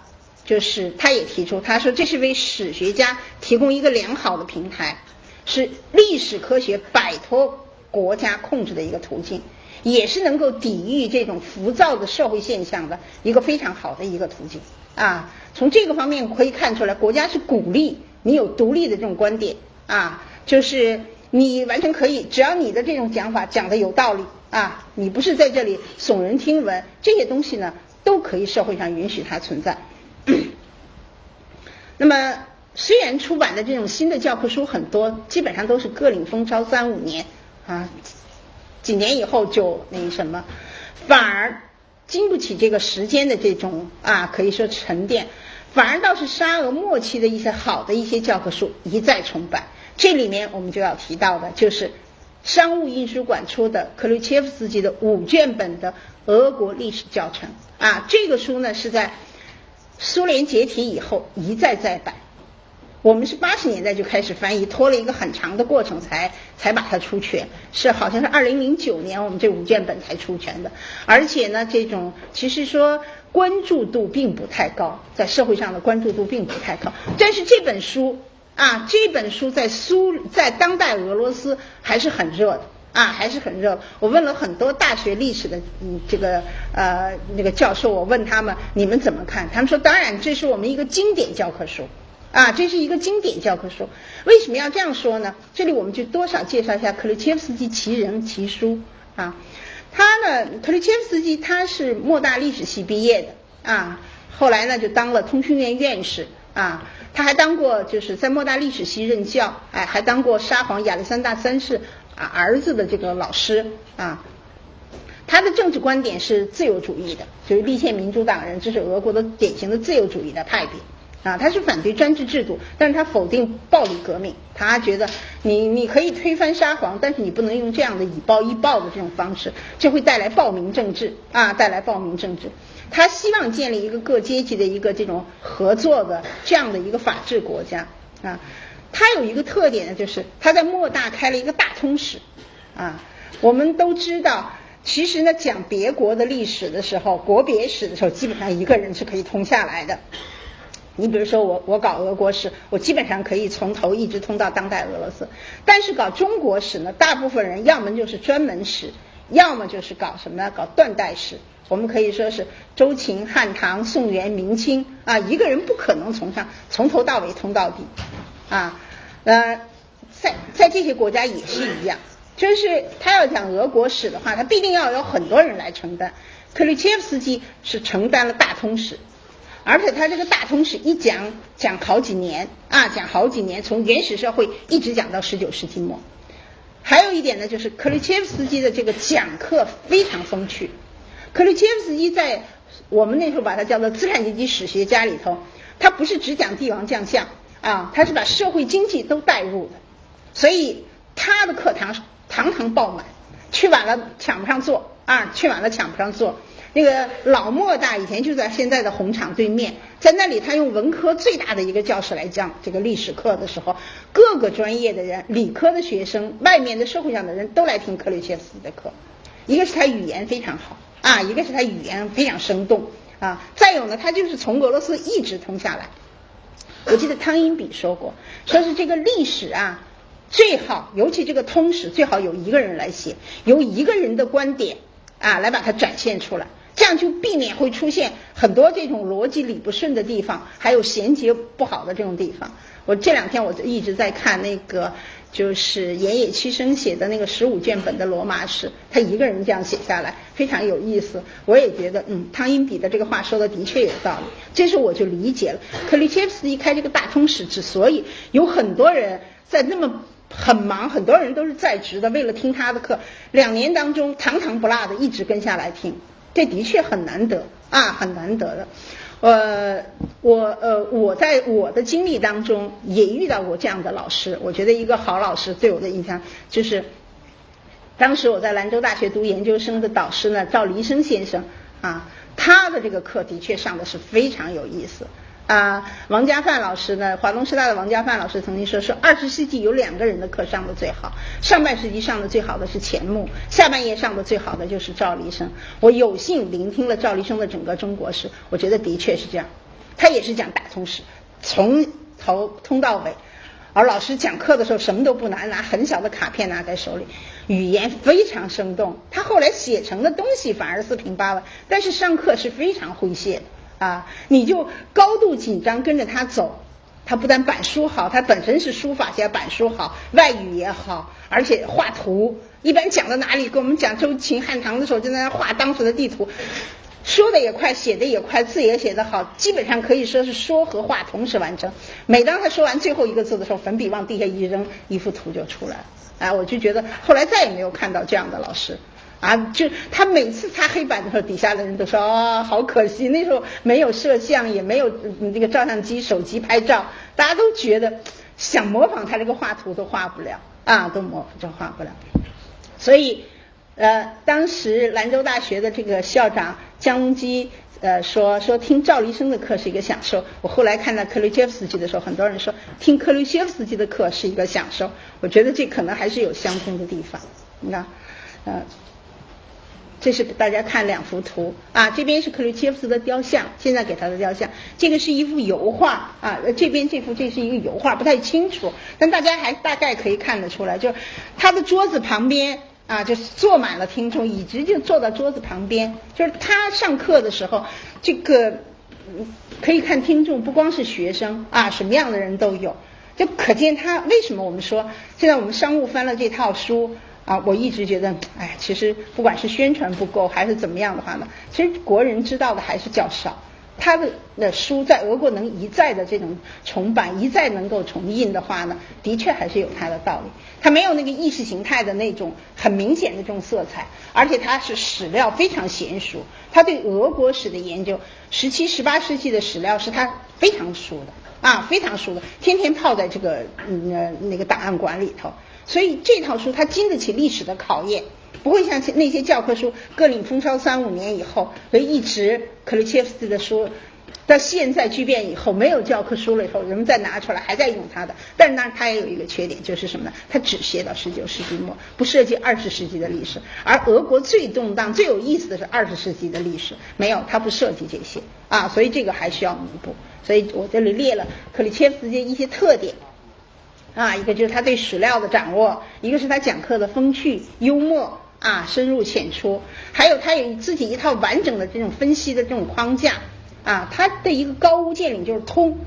就是他也提出，他說這是為史學家提供一個良好的平台，是歷史科學擺脫國家控制的一個途徑，也是能夠抵禦這種浮躁的社會現象的一個非常好的一個途徑從這個方面可以看出來，國家是鼓勵你有獨立的這種觀點就是你完全可以，只要你的這種講法講得有道理你不是在這裡聳人聽聞，這些東西呢都可以社會上允許它存在。那麼雖然出版的這種新的教科書很多，基本上都是各領風騷3-5年幾年以後就那什麼，反而經不起這個時間的這種可以說沉澱，反而倒是沙俄末期的一些好的一些教科書一再重版。這裡面我們就要提到的就是商務印書館出的克魯切夫斯基的5卷本的俄國歷史教程這個書呢是在蘇聯解體以後一再再版，我們是80年代就開始翻譯，拖了一個很長的過程才把它出全，好像是2009年我們這5卷本才出全的。而且呢，這種其實說關注度並不太高，在社會上的關注度並不太高，但是這本書在當代俄羅斯還是很熱的還是很熱。我問了很多大學歷史的那個教授，我問他們你們怎麼看？他們說當然這是我們一個經典教科書這是一個經典教科書。為什麼要這樣說呢？這裡我們就多少介紹一下克魯切夫斯基其人其書他呢，克魯切夫斯基他是莫大歷史系畢業的後來呢就當了通訊院院士他還當過就是在莫大歷史系任教還當過沙皇亞歷山大3世兒子的這個老師啊，他的政治觀點是自由主義的，就是立憲民主黨人，這是俄國的典型的自由主義的派別啊，他是反对专制制度，但是他否定暴力革命，他覺得你可以推翻沙皇，但是你不能用這樣的以暴易暴的這種方式，這會帶來暴民政治啊，带来暴民政治。他希望建立一個各階級的一個這種合作的這樣的一個法治國家啊。他有一個特點呢，就是他在莫大開了一個大通史啊。我們都知道，其實呢講別國的歷史的時候，國別史的時候，基本上一個人是可以通下來的。你比如說我搞俄國史，我基本上可以從頭一直通到当代俄羅斯。但是搞中國史呢，大部分人要麼就是专門史，要麼就是搞什么呢？搞断代史。我們可以說是周秦漢唐宋元明清啊，一個人不可能從頭到尾通到底啊。在這些国家也是一樣，就是他要講俄國史的話，他必定要有很多人來承擔。克里切夫斯基是承擔了大通史，而且他這個大通史一講好幾年啊，講好幾年，從原始社會一直講到19世紀末。還有一點呢，就是克里切夫斯基的這個講課非常風趣。克里切夫斯基在我們那時候把他叫做資產階級史學家裡頭，他不是只講帝王將相啊，他是把社會經濟都帶入的，所以他的課堂堂堂爆滿，去晚了搶不上座啊，去晚了搶不上座。那個老莫大以前就在现在的红场对面，在那里他用文科最大的一個教室來講這個歷史課的時候，各個專業的人，理科的學生，外面的社會上的人都來聽克里切夫斯基的課。一個是他語言非常好啊，一個是他語言非常生動啊，再有呢，他就是從俄羅斯一直通下來。我記得湯因比說過，說是這個歷史啊，最好尤其這個通史最好有一個人來寫，由一個人的觀點啊來把它展現出來，這樣就避免會出現很多這種邏輯理不順的地方，還有銜接不好的這種地方。我這兩天我就一直在看那個就是岩野七生寫的那個15卷本的羅馬史，他一個人這樣寫下來非常有意思。我也覺得湯因比的這個話說的的確有道理，這時候我就理解了克里切夫斯基開這個大通史之所以有很多人在那麼很忙，很多人都是在職的，為了聽他的課2年當中堂堂不落的一直跟下來聽，這的確很難得啊，很難得的。我在我的經歷當中也遇到過這樣的老師。我覺得一個好老師對我的印象就是當時我在蘭州大學讀研究生的導師呢，趙黎生先生啊，他的這個課的確上的是非常有意思啊。王家范老師呢，華東師大的王家范老師曾經說20世紀有2個人的課上的最好，上半世紀上的最好的是錢穆，下半葉上的最好的就是趙黎生。我有幸聆聽了趙黎生的整個中國史，我覺得的確是這樣，他也是講大通史，從頭通到尾。而老師講課的時候什麼都不拿很小的卡片拿在手裡，語言非常生動，他後來寫成的東西反而四平八穩，但是上課是非常詼諧的啊，你就高度緊張跟着他走。他不但板書好，他本身是書法家，板書好，外語也好，而且畫圖，一般講到哪裡跟我們講周秦漢唐的時候就在那畫當時的地圖，說的也快，寫的也快，字也寫得好，基本上可以說是說和畫同時完成。每當他說完最後一個字的時候，粉筆往地下一扔，一幅圖就出來了啊！我就覺得後來再也没有看到這樣的老師啊，就他每次擦黑板的时候，底下的人都說啊，好可惜，那时候沒有攝像，也沒有那個照相機、手機拍照，大家都覺得想模仿他這個畫圖都畫不了啊，都畫不了。所以當時蘭州大學的這個校長江隆基說聽趙黎生的課是一個享受。我後來看到克里切夫斯基的時候，很多人說聽克里切夫斯基的課是一個享受，我覺得這可能還是有相通的地方。你看這是給大家看2幅圖啊，這邊是克里切夫斯的雕像，現在給他的雕像，這個是一幅油畫啊，這邊這是一個油畫，不太清楚，但大家還大概可以看得出來，就是他的桌子旁邊啊，就是坐滿了聽眾，一直就坐到桌子旁邊，就是他上課的時候，這個可以看听眾不光是學生啊，什麼樣的人都有，就可見他為什麼我們說現在我們商務翻了這套書啊，我一直覺得，哎，其實不管是宣傳不夠還是怎麼樣的話呢，其實國人知道的還是較少他的書在俄國能一再的这種重版，一再能夠重印的話呢，的確還是有它的道理。它沒有那個意識形態的那種很明顯的這種色彩，而且它是史料非常嫻熟，他對俄國史的研究，17、18世紀的史料是他非常熟的非常熟的，天天泡在这個那個檔案館裡頭，所以這套書它經得起歷史的考驗。不會像那些教科書，各領風騷35年以後，所以一直克里切夫斯基的書到現在巨變以後沒有教科書了以後，人們再拿出來還在用它的。但是当然它也有一個缺點，就是什麼呢？它只寫到19世紀末，不涉及20世紀的歷史。而俄國最動盪最有意思的是20世紀的歷史，沒有，它不涉及這些所以這個還需要彌補。所以我這裡列了克里切夫斯基一些特點一個就是他對史料的掌握，一個是他講課的風趣幽默深入淺出，還有他有自己一套完整的这種分析的这种框架他的一個高屋建瓴就是通，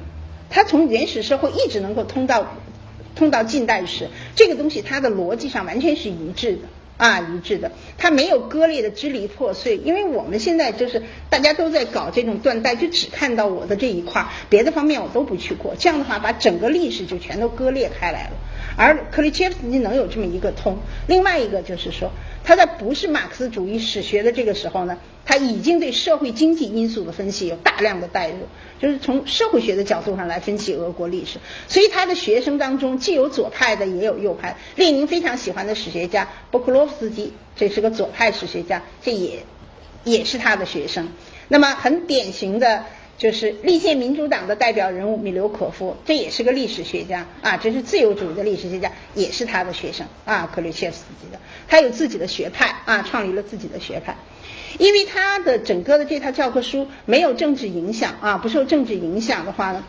他從原始社會一直能夠通到近代史，這個東西它的邏輯上完全是一致的它沒有割裂的支離破碎。因為我們現在就是大家都在搞這種斷代，就只看到我的這一塊，別的方面我都不去過，這樣的話把整個歷史就全都割裂開來了。而克里切夫斯基能有這麼一個通，另外一個就是說他在不是馬克思主義史學的這個時候呢，他已經對社會經濟因素的分析有大量的帶入，就是從社會學的角度上來分析俄國歷史。所以他的學生當中既有左派的也有右派，列寧非常喜歡的史學家波克洛夫斯基，這是個左派史學家，這也是他的學生。那麼很典型的就是立憲民主黨的代表人物米留可夫，這也是個歷史學家這是自由主義的歷史學家，也是他的学生克里切夫斯基的。他有自己的學派創立了自己的學派。因為他的整個的這套教科書沒有政治影響不受政治影響的話呢，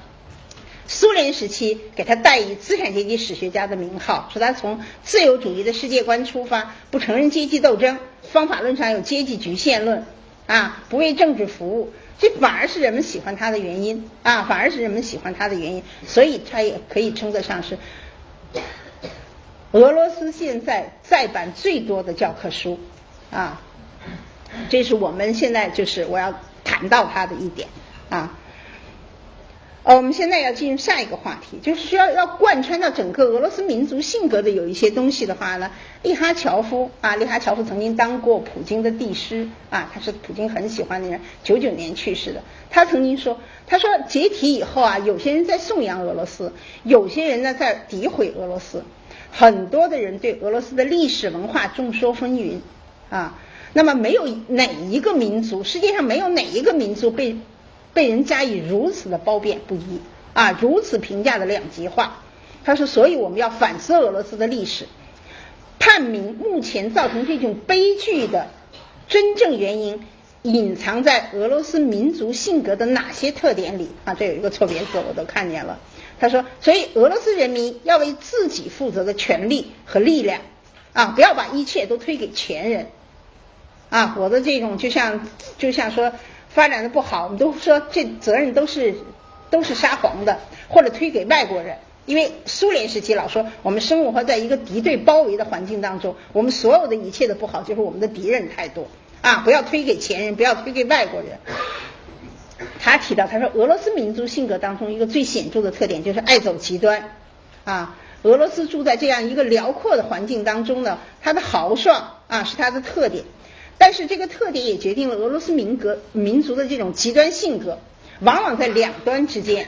蘇聯時期給他代以資產階級史學家的名號，說他從自由主義的世界觀出發，不承認階級鬥爭，方法論上有階級局限論不為政治服務，這反而是人們喜歡他的原因所以他也可以稱得上是俄羅斯現在再版最多的教科書這是我們現在就是我要談到他的一點我們現在要進入下一個話題，就是需要貫穿到整個俄羅斯民族性格的有一些東西的話呢，利哈喬夫曾經當過普京的帝師他是普京很喜歡的人，99年去世的。他曾經說，解體以後有些人在頌揚俄羅斯，有些人呢在诋毀俄羅斯，很多的人對俄羅斯的歷史文化众說紛紜那麼沒有哪一個民族，世界上沒有哪一個民族被人加以如此的褒貶不一如此評價的兩极化。他說，所以我們要反思俄罗斯的歷史，判明目前造成這種悲劇的真正原因隱藏在俄羅斯民族性格的哪些特點裡這有一個錯別字我都看見了。他說，所以俄羅斯人民要為自己負責的權利和力量不要把一切都推給前人我的這種就像說發展的不好，我們都說這責任都是沙皇的，或者推給外国人。因為蘇聯時期老說我們生活在一個敵对包圍的環境當中，我們所有的一切的不好就是我們的敌人太多不要推給前人，不要推給外国人。他提到，他说俄羅斯民族性格当中一個最顯著的特點就是愛走極端俄羅斯住在這樣一個遼闊的環境當中呢，他的豪爽是他的特點。但是這個特點也決定了俄羅斯民族的這種極端性格，往往在兩端之間，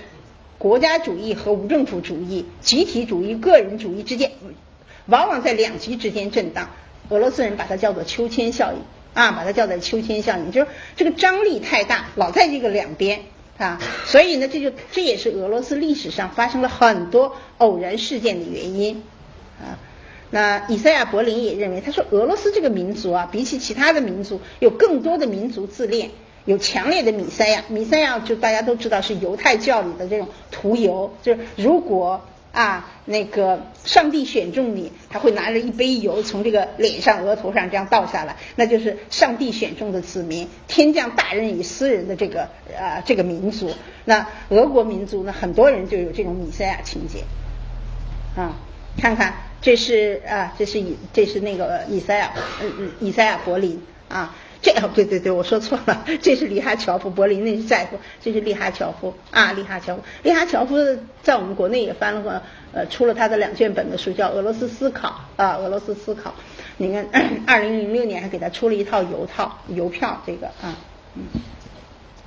國家主義和無政府主義、集體主義、個人主義之间，往往在兩极之間震盪。俄羅斯人把它叫做秋千效应就是這個張力太大，老在這個兩邊所以呢這也是俄羅斯歷史上發生了很多偶然事件的原因那以赛亞·柏林也認為，他說俄羅斯這個民族比起其他的民族有更多的民族自戀，有強烈的米塞亞就大家都知道是猶太教裡的這種屠油，就是如果那個上帝選中你，他會拿着一杯油從這個臉上額頭上這樣倒下來，那就是上帝選中的子民，天降大任以斯人的這個民族。那俄國民族呢，很多人就有這種米塞亞情節看看這是那個以赛亞柏林對，我說錯了，這是利哈喬夫，柏林那是在乎，这是利哈乔夫啊，利哈喬夫在我们国内也翻了过，出了他的2卷本的書，叫《俄羅斯思考》啊，俄羅斯思考。你看，2006年還給他出了一套郵票，這個啊，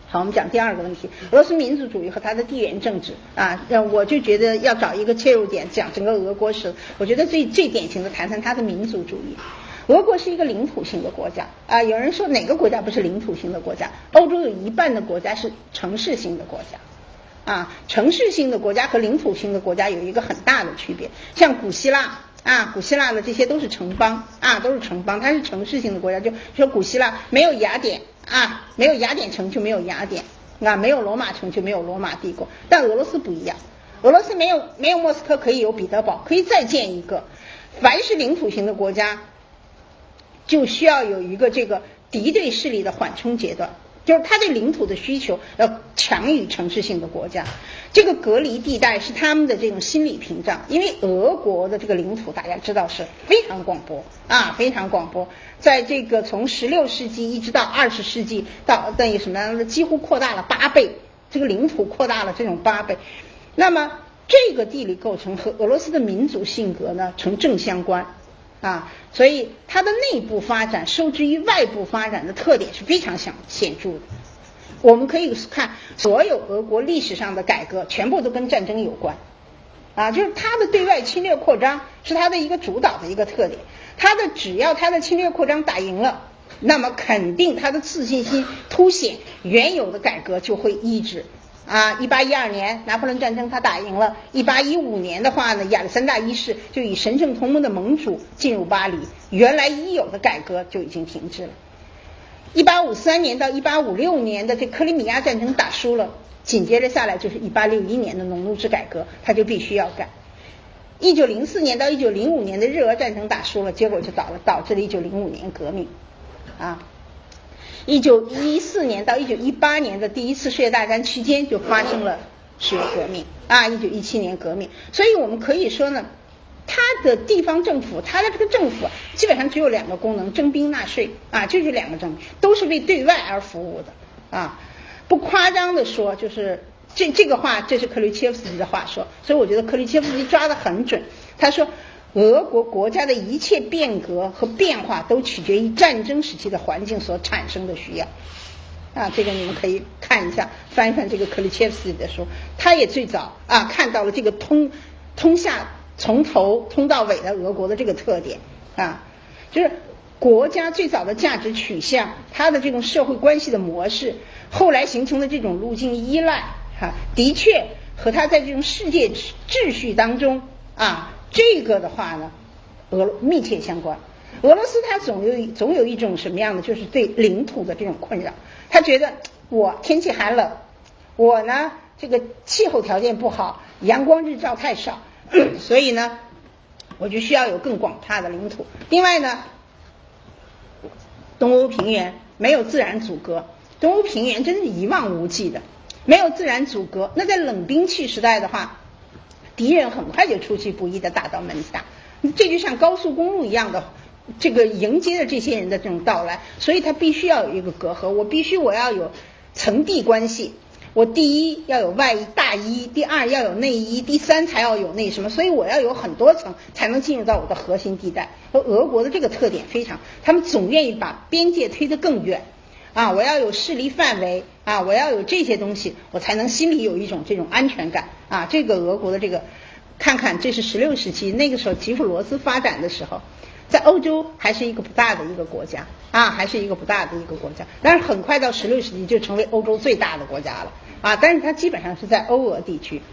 好，我們講第二個問題，俄羅斯民族主義和它的地緣政治啊，我就覺得要找一個切入點講整個俄國史，我覺得最典型的談談它的民族主義。俄國是一個領土性的國家啊，有人說哪個國家不是領土性的國家？歐洲有一半的國家是城市性的國家啊，城市性的國家和領土性的國家有一個很大的區別。像古希臘啊，古希臘的這些都是城邦啊，都是城邦，它是城市性的國家。就說古希臘沒有雅典啊，沒有雅典城就沒有雅典啊，沒有羅馬城就沒有羅馬帝國。但俄羅斯不一樣，俄羅斯沒有莫斯科可以有彼得堡，可以再建一個。凡是領土型的國家，就需要有一個這個敵對勢力的緩衝階段，就是它對領土的需求要強於城市性的國家。這個隔離地帶是他們的這種心理屏障，因為俄國的這個領土大家知道是非常廣博啊，非常廣博，在這個從16世紀一直到20世紀到等於什麼樣，幾乎擴大了8倍，這個領土擴大了這種8倍。那麼這個地理構成和俄羅斯的民族性格呢成正相關啊，所以它的內部發展受制于外部發展的特點是非常顯著的。我們可以看所有俄國歷史上的改革全部都跟戰爭有關啊，就是它的對外侵略擴張是它的一個主導的一個特點。只要它的侵略擴張打贏了，那麼肯定它的自信心凸顯，原有的改革就會抑制啊。1812年拿破崙戰爭他打贏了，1815年的話呢，亞歷山大一世就以神聖同盟的盟主進入巴黎，原來已有的改革就已經停滯了。1853年到1856年的這克里米亞戰爭打輸了，緊接着下來就是1861年的農奴制改革，他就必須要改。1904年到1905年的日俄戰爭打輸了，結果就導致了1905年革命啊。1914年到1918年的第一次世界大戰期間就發生了十月革命啊，1917年革命。所以我們可以說呢，它的地方政府，它的这个政府基本上只有2個功能，徵兵納稅啊，就這2個政府，都是為對外而服務的啊。不誇張的說，就是這個話，這是克里切夫斯基的話說，所以我覺得克里切夫斯基抓得很準。他說，俄國國家的一切變革和變化都取決於戰爭時期的環境所產生的需要啊。這個你們可以看一下，翻一翻這個克里切夫斯基的書，他也最早啊看到了這個通下從頭通到尾的俄國的這個特點啊，就是國家最早的價值取向，它的這種社會關係的模式，後來形成的這種路徑依賴的確和它在這種世界秩序當中啊，這個的話呢，密切相關。俄羅斯它總有一種什麼樣的，就是對領土的這種困擾。他覺得我天氣寒冷，我呢這個氣候條件不好，陽光日照太少，所以呢我就需要有更廣大的領土。另外呢，東歐平原沒有自然阻隔，東歐平原真是一望無際的，沒有自然阻隔。那在冷兵器時代的話，敵人很快就出其不意的打到門下，這就像高速公路一樣的這個迎接着這些人的這種到來，所以他必須要有一個隔閡，我要有層遞關係，我第一要有外衣大衣，第二要有內衣，第三才要有那什麼，所以我要有很多層才能進入到我的核心地帶。和俄國的這個特點非常，他們總願意把邊界推得更遠啊，我要有勢力範圍啊，我要有這些東西，我才能心裡有一種這種安全感啊。這個俄國的這個，看看這是16世紀那個時候吉普羅斯發展的時候，在歐洲還是一個不大的一個國家啊，還是一個不大的一個國家，但是很快到16世紀就成為歐洲最大的國家了啊，但是它基本上是在歐俄地區。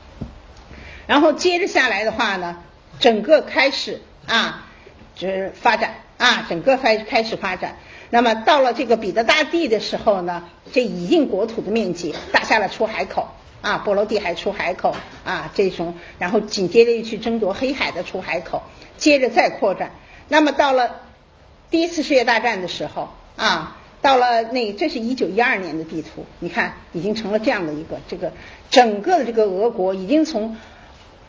然後接着下來的話呢，整個開始啊就是發展啊，整個開始發展。那麼到了這個彼得大帝的時候呢，這已經國土的面積打下了出海口啊，波羅的海出海口啊這種，然後緊接着又去爭奪黑海的出海口，接着再擴展。那麼到了第一次世界大戰的時候啊，到了這是1912年的地圖，你看已經成了這樣的一個這個整個的這個俄國已經從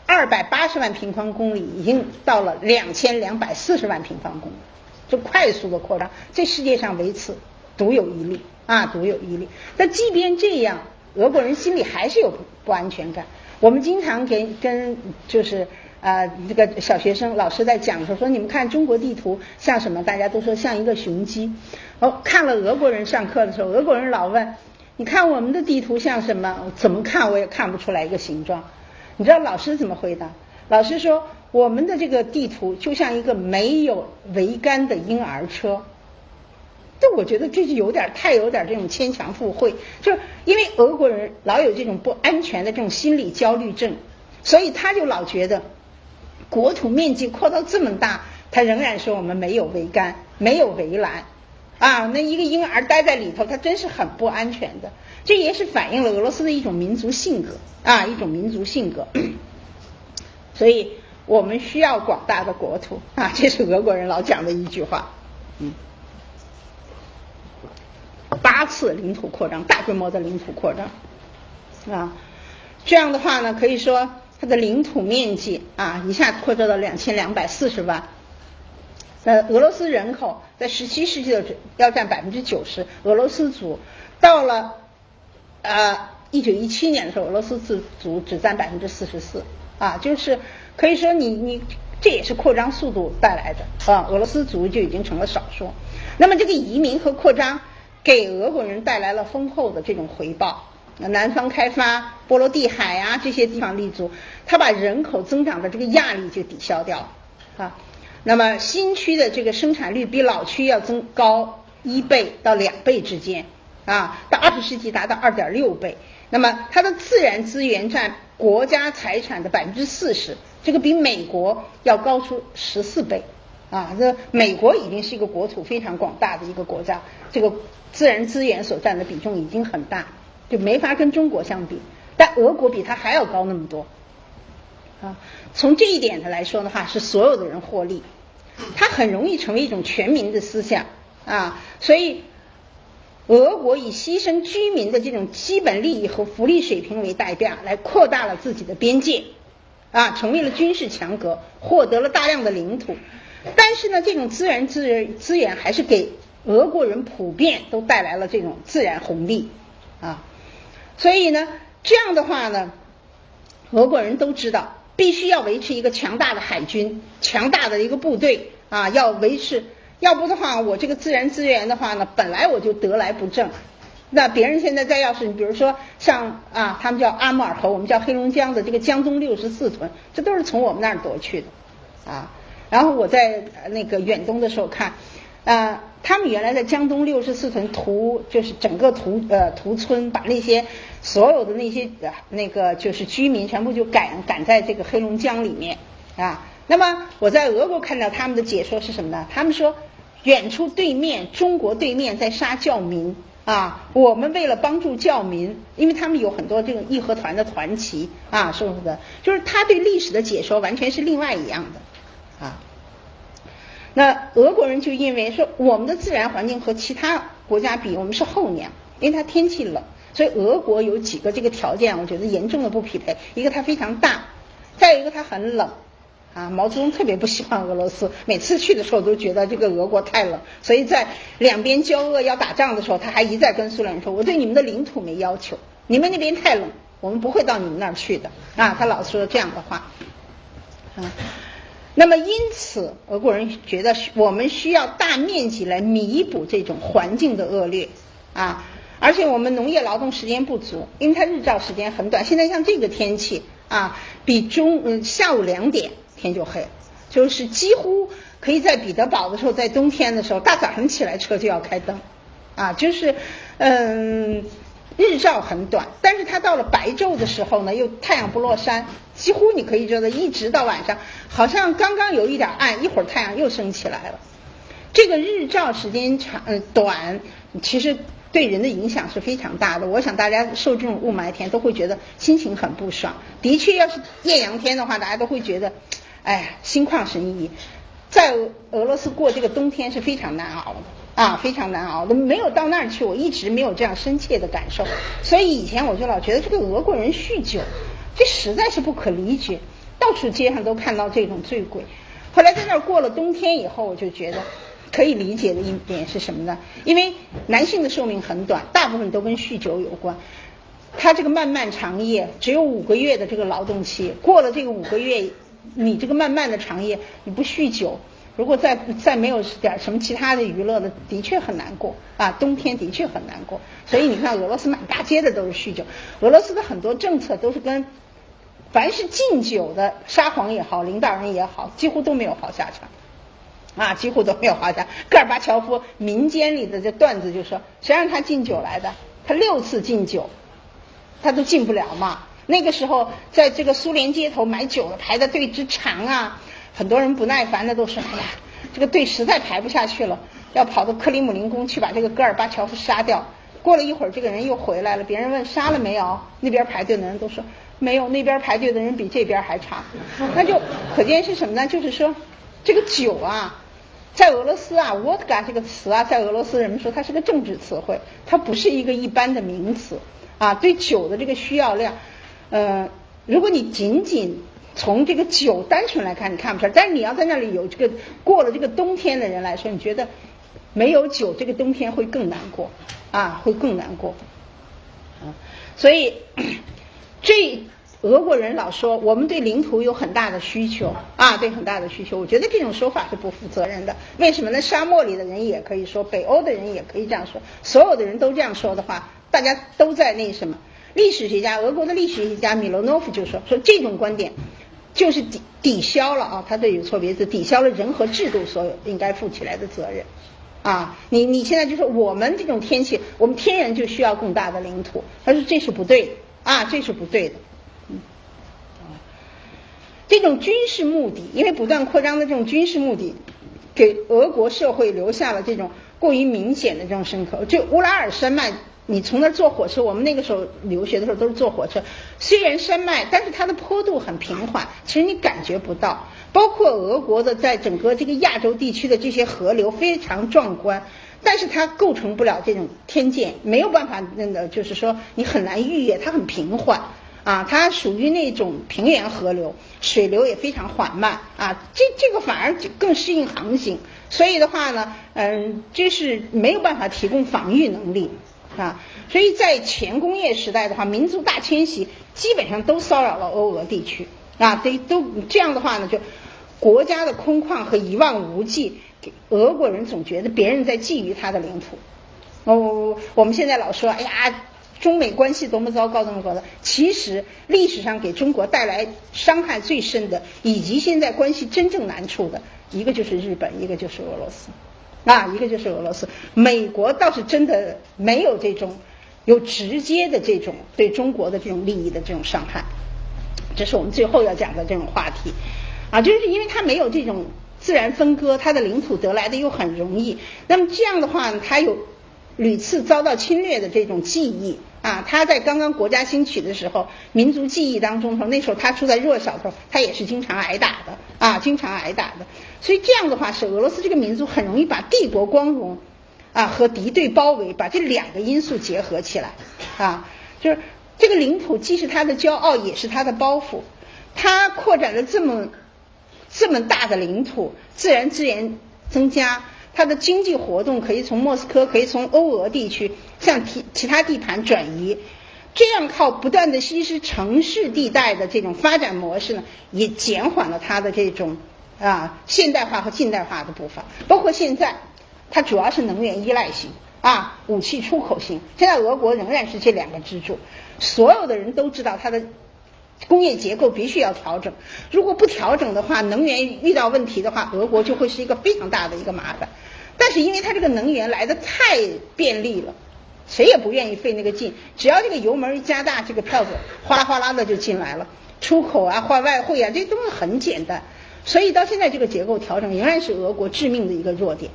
280萬平方公里已經到了2240萬平方公里，就快速的擴張，這世界上唯此獨有一例啊，獨有一例。但即便這樣，俄國人心裡還是有不安全感。我們經常跟就是這個小學生老師在講說你們看中國地圖像什麼？大家都說像一個雄鸡。看了俄國人上課的時候，俄國人老問你看我們的地圖像什麼？怎麼看我也看不出來一個形狀。你知道老師怎麼回答？老師說我們的这個地圖就像一個沒有桅杆的嬰兒車。这我覺得這就太有點這種牽強附會，就是因為俄國人老有這種不安全的這種心理焦慮症，所以他就老覺得國土面積擴到這麼大，他仍然說我們沒有桅杆，沒有圍欄啊，那一個嬰兒待在裡頭，他真是很不安全的。這也是反映了俄羅斯的一種民族性格啊，一種民族性格。所以我們需要廣大的國土啊，這是俄國人老講的一句話。8次領土擴張，大規模的領土擴張啊，這樣的話呢，可以說它的領土面積啊一下擴張到2240万。俄羅斯人口在17世紀的要占90%，俄羅斯族到了1917年的時候，俄羅斯族只占44%啊，就是可以說你這也是擴張速度帶来的啊，俄羅斯族就已經成了少數。那麼這個移民和擴張給俄國人帶來了豐厚的這種回報，南方開發波羅的海啊這些地方立足，它把人口增長的這個壓力就抵消掉了啊。那麼新區的這個生產率比老區要增高1倍到2倍之間啊，到20世紀達到2.6倍。那麼它的自然資源占國家財產的40%，這個比美國要高出14倍啊！這美國已經是一個國土非常廣大的一個國家，這個自然資源所占的比重已經很大，就沒法跟中國相比。但俄國比它還要高那麼多啊！從這一點來說的話，是所有的人獲利，它很容易成為一種全民的思想啊！所以俄國以犧牲居民的這種基本利益和福利水平為代價，來擴大了自己的邊界啊，成為了軍事強國，獲得了大量的領土。但是呢，這種資源還是給俄國人普遍都帶來了這種自然紅利啊。所以呢，這樣的話呢，俄國人都知道必須要維持一個強大的海軍，強大的一個部隊啊，要維持。要不的話，我這個自然資源的話呢，本來我就得來不正。那別人现在再要是，比如說像他們叫阿穆爾河，我們叫黑龙江的這個江東64屯，這都是從我們那兒夺去的啊。然後我在那個遠東的時候看，他們原來在江東64屯就是整個屠村，把那些所有的那些那个就是居民全部就趕在這個黑龍江裡面啊。那麼我在俄國看到他們的解說是什麼呢？他們說遠處對面，中國對面在殺教民啊，我們為了幫助教民，因為他們有很多這種義和團的團旗啊什麼的，就是他對歷史的解說完全是另外一樣的啊。那俄國人就因為說我們的自然環境和其他國家比，我們是後娘，因為它天氣冷，所以俄國有幾個這個條件我覺得嚴重的不匹配。一個它非常大，再有一個它很冷啊，毛澤東特別不喜歡俄羅斯，每次去的時候都覺得這個俄國太冷，所以在兩邊交惡要打仗的時候，他還一再跟蘇聯人說，我對你們的領土沒要求，你們那邊太冷，我們不會到你們那兒去的啊，他老說這樣的話啊。那麼因此俄國人覺得我們需要大面積來彌補這種環境的惡劣啊，而且我們農業勞動時間不足，因為它日照時間很短，現在像這個天氣啊，比下午2點天就黑，就是幾乎可以在彼得堡的時候，在冬天的時候大早上起来車就要開燈啊，就是日照很短，但是它到了白晝的時候呢，又太陽不落山，幾乎你可以覺得一直到晚上好像剛剛有一點暗，一會兒太陽又升起來了。這個日照時間短其實對人的影響是非常大的，我想大家受這種霧霾天都會覺得心情很不爽。的確要是豔陽天的話，大家都會覺得心曠神怡。在俄羅斯過這個冬天是非常難熬的啊，非常難熬的，沒有到那兒去，我一直沒有這樣深切的感受。所以以前我就老覺得這個俄國人酗酒，這實在是不可理解，到處街上都看到這種醉鬼。後來在那兒過了冬天以後，我就覺得可以理解的一點是什麼呢？因為男性的壽命很短，大部分都跟酗酒有關。他這個漫漫長夜只有5個月的這個勞動期，過了這個5個月，你這個漫漫的長夜，你不酗酒，如果再沒有點什麼其他的娛樂的，的確很難過啊。冬天的確很難過。所以你看，俄羅斯滿大街的都是酗酒。俄羅斯的很多政策都是跟凡是禁酒的沙皇也好，領導人也好，幾乎都沒有好下場。啊，幾乎都沒有好下。戈尔巴喬夫民間裡的這段子就說，誰讓他禁酒來的？他6次禁酒，他都禁不了嘛。那個時候，在這個蘇聯街頭買酒的排的隊之長啊，很多人不耐煩的都說，哎呀，這個隊實在排不下去了，要跑到克里姆林宮去把這個戈爾巴喬夫殺掉。過了一會兒，這個人又回來了，別人問殺了沒有，那邊排隊的人都說沒有，那邊排隊的人比這邊還長。那就可見是什麼呢？就是說這個酒啊，在俄羅斯啊，vodka 這個詞啊，在俄羅斯人們說它是個政治詞彙，它不是一個一般的名詞啊。對酒的這個需要量，如果你僅僅從這個酒單純來看，你看不出來。但是你要在那裡有這個過了這個冬天的人來說，你覺得沒有酒這個冬天會更難過啊，會更難過啊。所以俄國人老說我們對領土有很大的需求啊，对很大的需求。我覺得這種說法是不負責任的。為什麼呢？沙漠裡的人也可以說，北歐的人也可以這樣說，所有的人都這樣說的話，大家都在那什麼。歷史学家，俄國的歷史学家米罗諾夫就說這種觀點就是抵消了啊，他这有錯別字，抵消了人和制度所有应該負起來的責任啊。你現在就說我們這種天氣，我們天然就需要更大的領土，他說這是不對的啊，這是不对的。這種軍事目的，因為不斷擴張的這種軍事目的，給俄國社會留下了這種過於明顯的這種深刻。就烏拉爾山脈，你從那兒坐火車，我們那個時候留學的時候都是坐火車，雖然山脈，但是它的坡度很平緩，其實你感覺不到。包括俄國的在整個這個亞洲地區的這些河流非常壯觀，但是它構成不了這種天堑，沒有辦法就是說你很難逾越，它很平緩啊，它屬於那種平原河流，水流也非常緩慢啊，這個反而更適應航行。所以的話呢，這是沒有辦法提供防禦能力啊。所以在前工業時代的話，民族大遷徙基本上都騷擾了歐俄地區啊，都這樣的話呢，就國家的空曠和一望無際，給俄國人總覺得別人在覬覦他的領土。我們現在老說，哎呀，中美關係多麼糟糕，多麼糟糕。其實歷史上給中國帶來傷害最深的，以及現在關係真正難處的，一個就是日本，一個就是俄羅斯啊，一個就是俄羅斯。美国倒是真的没有这种有直接的这种对中国的这種利益的这種傷害。這是我們最後要講的這種話題啊，就是因為它沒有這種自然分割，它的領土得來的又很容易。那麼這樣的話呢，它有屢次遭到侵略的這種記憶啊，他在剛剛國家興起的時候，民族記憶當中頭，那時候他處在弱小的時候，他也是經常挨打的啊，經常挨打的。所以這樣的話，是俄羅斯這個民族很容易把帝國光榮啊和敵對包圍，把這兩個因素結合起來啊，就是這個領土既是他的驕傲，也是他的包袱。他擴展了這麼大的領土，自然資源增加。它的經濟活動可以從莫斯科，可以從歐俄地區向其他地盤轉移，這樣靠不斷的稀釋城市地帶的這種發展模式呢，也減緩了它的這種現代化和近代化的步伐。包括現在，它主要是能源依賴型啊，武器出口型。現在俄國仍然是這兩個支柱，所有的人都知道它的工業結構必須要調整，如果不調整的話，能源遇到問題的話，俄國就會是一個非常大的一個麻煩。但是因為它這個能源來得太便利了，誰也不願意費那個勁，只要這個油門一加大，這個票子嘩啦嘩啦的就進來了，出口啊換外匯啊，這東西很簡單。所以到現在這個結構調整仍然是俄國致命的一個弱點。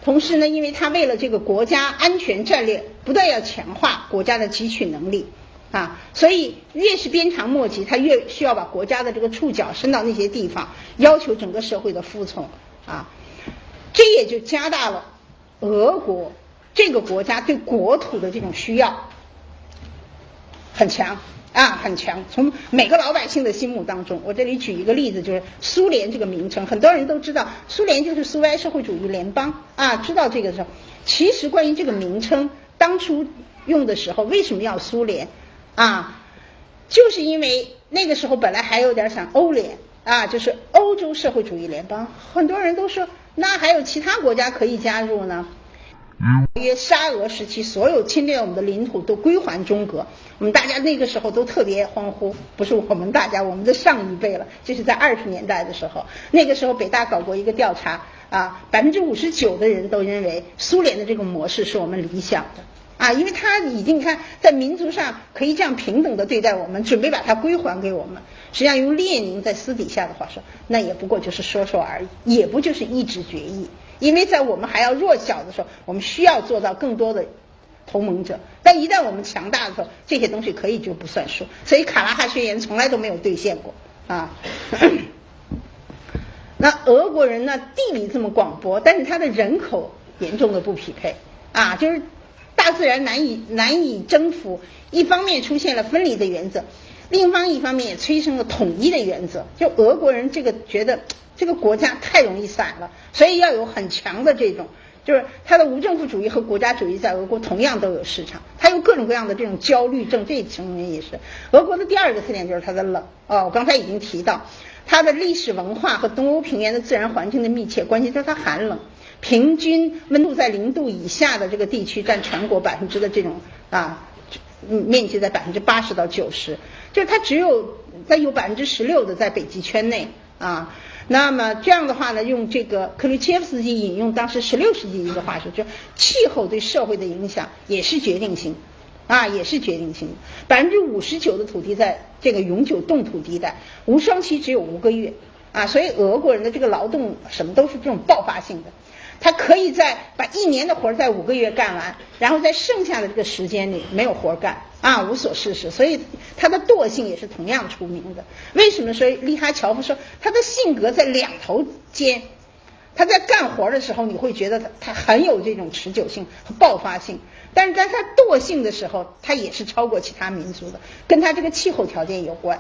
同時呢，因為它為了這個國家安全戰略不斷要強化國家的汲取能力啊，所以越是鞭長莫及，它越需要把國家的這個觸角伸到那些地方，要求整個社會的服從啊。這也就加大了俄國這個國家對國土的這種需要很強很强，從每个老百姓的心目當中。我這裡舉一個例子，就是蘇聯這個名稱，很多人都知道蘇聯就是蘇維埃社會主義聯邦知道這個時候，其實關於這個名稱當初用的時候為什麼要蘇聯就是因為那個時候本來還有點想歐聯就是歐洲社會主義聯邦，很多人都說那還有其他國家可以加入呢。約沙俄時期所有侵略我們的領土都歸還中國，我們大家那個時候都特別歡呼，不是我們大家，我們的上一輩了，就是在20年代的時候，那個時候北大搞過一個調查59%的人都認為蘇聯的這個模式是我們理想的因為他已經看在民族上可以這樣平等的對待我們，準備把它歸還給我們。實際上用列寧在私底下的話說，那也不過就是說說而已，也不就是一紙決議。因為在我們還要弱小的時候，我們需要做到更多的同盟者，但一旦我們強大的時候，這些東西可以就不算數。所以卡拉哈宣言從來都沒有兌現過那俄國人呢，地理這麼廣博，但是他的人口嚴重的不匹配就是大自然難以征服，一方面出現了分離的原則，另一方面也催生了統一的原則。就俄國人這個覺得這個國家太容易散了，所以要有很強的這種，就是他的無政府主義和國家主義在俄國同樣都有市場，他有各種各樣的這種焦慮症，這層面也是。俄國的第二個特點就是它的冷我剛才已經提到，它的歷史文化和東歐平原的自然環境的密切關係，就是它寒冷，平均溫度在0度以下的這個地區佔全國%的這種面積在80%到90%，就是它只有16%的在北極圈內那麼這樣的話呢，用這個克里切夫斯基引用當時16世紀一個話說，就氣候對社會的影響也是決定性也是決定性的。59%的土地在這個永久凍土地帶，無霜期只有5個月所以俄國人的這個勞動什麼都是這種爆發性的，他可以把1年的活在5個月幹完，然後在剩下的這個時間裡沒有活幹無所事事，所以他的惰性也是同樣出名的。為什麼說利哈喬夫說他的性格在兩頭尖，他在幹活的時候你會覺得他很有這種持久性和爆發性，但是在他惰性的時候他也是超過其他民族的，跟他這個氣候條件有關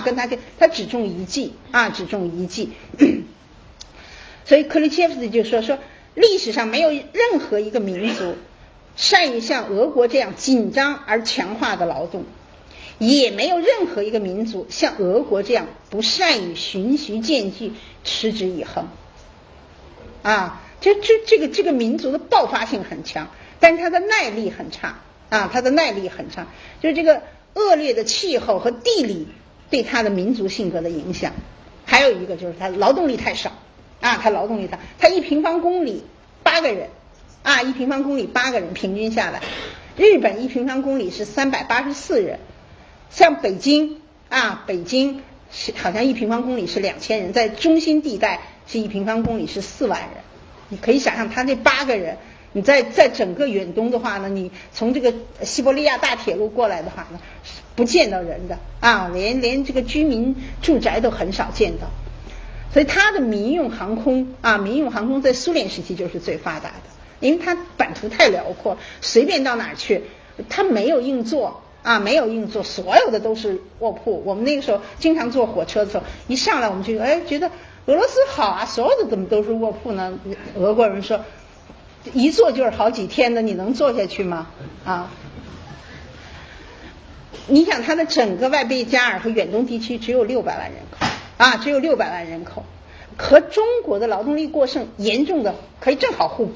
跟他只種一季只種一季所以克里切夫斯基就說歷史上沒有任何一個民族善於像俄國這樣緊張而強化的勞動，也沒有任何一個民族像俄國這樣不善於循序漸進持之以恆這個民族的爆發性很強，但是它的耐力很差它的耐力很差，就是這個惡劣的氣候和地理對它的民族性格的影響。還有一個就是它勞動力太少它勞動力大，它1平方公里8個人1平方公里8個人平均下來，日本1平方公里是384人，像北京北京好像1平方公里是2000人，在中心地帶是1平方公里是4萬人。你可以想象他這8個人，你在整個遠東的話呢，你從這個西伯利亞大鐵路過來的話呢，不見到人的連這個居民住宅都很少見到。所以它的民用航空在蘇聯時期就是最發達的，因為它版圖太遼闊，隨便到哪兒去，它沒有硬座沒有硬座，所有的都是臥鋪。我們那個時候經常坐火車的時候，一上來我們就覺得俄羅斯好所有的怎麼都是臥鋪呢？俄國人說一坐就是好幾天的，你能坐下去嗎？你想它的整個外貝加爾和遠東地區只有600萬人口只有600萬人口，和中國的勞動力過剩嚴重的可以正好互補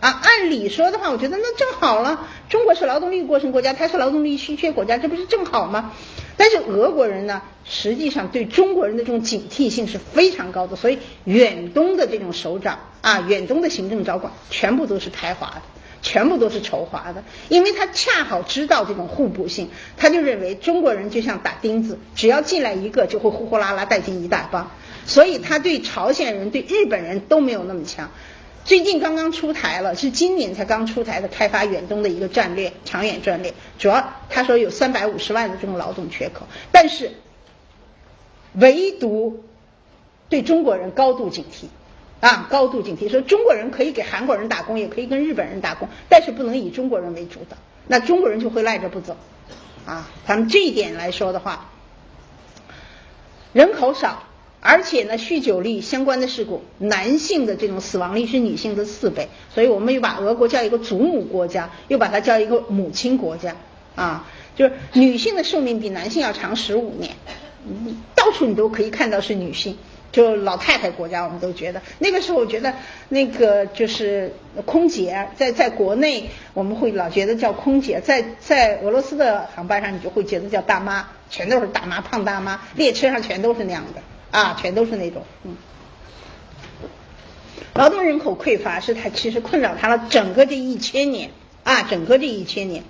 按理說的話，我覺得那正好了，中國是勞動力過剩國家，它是勞動力稀缺國家，這不是正好嗎？但是俄國人呢，實際上對中國人的這種警惕性是非常高的，所以遠東的這種首長遠東的行政長官全部都是排華的，全部都是仇華的，因為他恰好知道這種互補性，他就認為中國人就像打釘子，只要進來一個就會呼呼啦啦帶進一大幫，所以他對朝鮮人對日本人都沒有那麼強。最近剛剛出台了，是今年才剛出台的開發遠東的一個戰略，長遠戰略，主要他說有350萬的這種勞動缺口，但是唯獨對中國人高度警惕高度警惕，說中國人可以給韓國人打工，也可以跟日本人打工，但是不能以中國人為主導，那中國人就會賴着不走啊，他们这一点來說的話，人口少，而且呢酗酒率相關的事故，男性的這種死亡率是女性的4倍，所以我們又把俄國叫一個祖母國家，又把它叫一個母親國家啊，就是女性的壽命比男性要長15年，到處你都可以看到是女性。就老太太國家，我們都覺得那個時候，我覺得那個就是空姐，在國內我們會老覺得叫空姐，在俄羅斯的航班上，你就會覺得叫大媽，全都是大媽，胖大媽，列車上全都是那樣的啊，全都是那種勞動人口匱乏是它其實困擾它了整個這1000年啊，整個這1000年。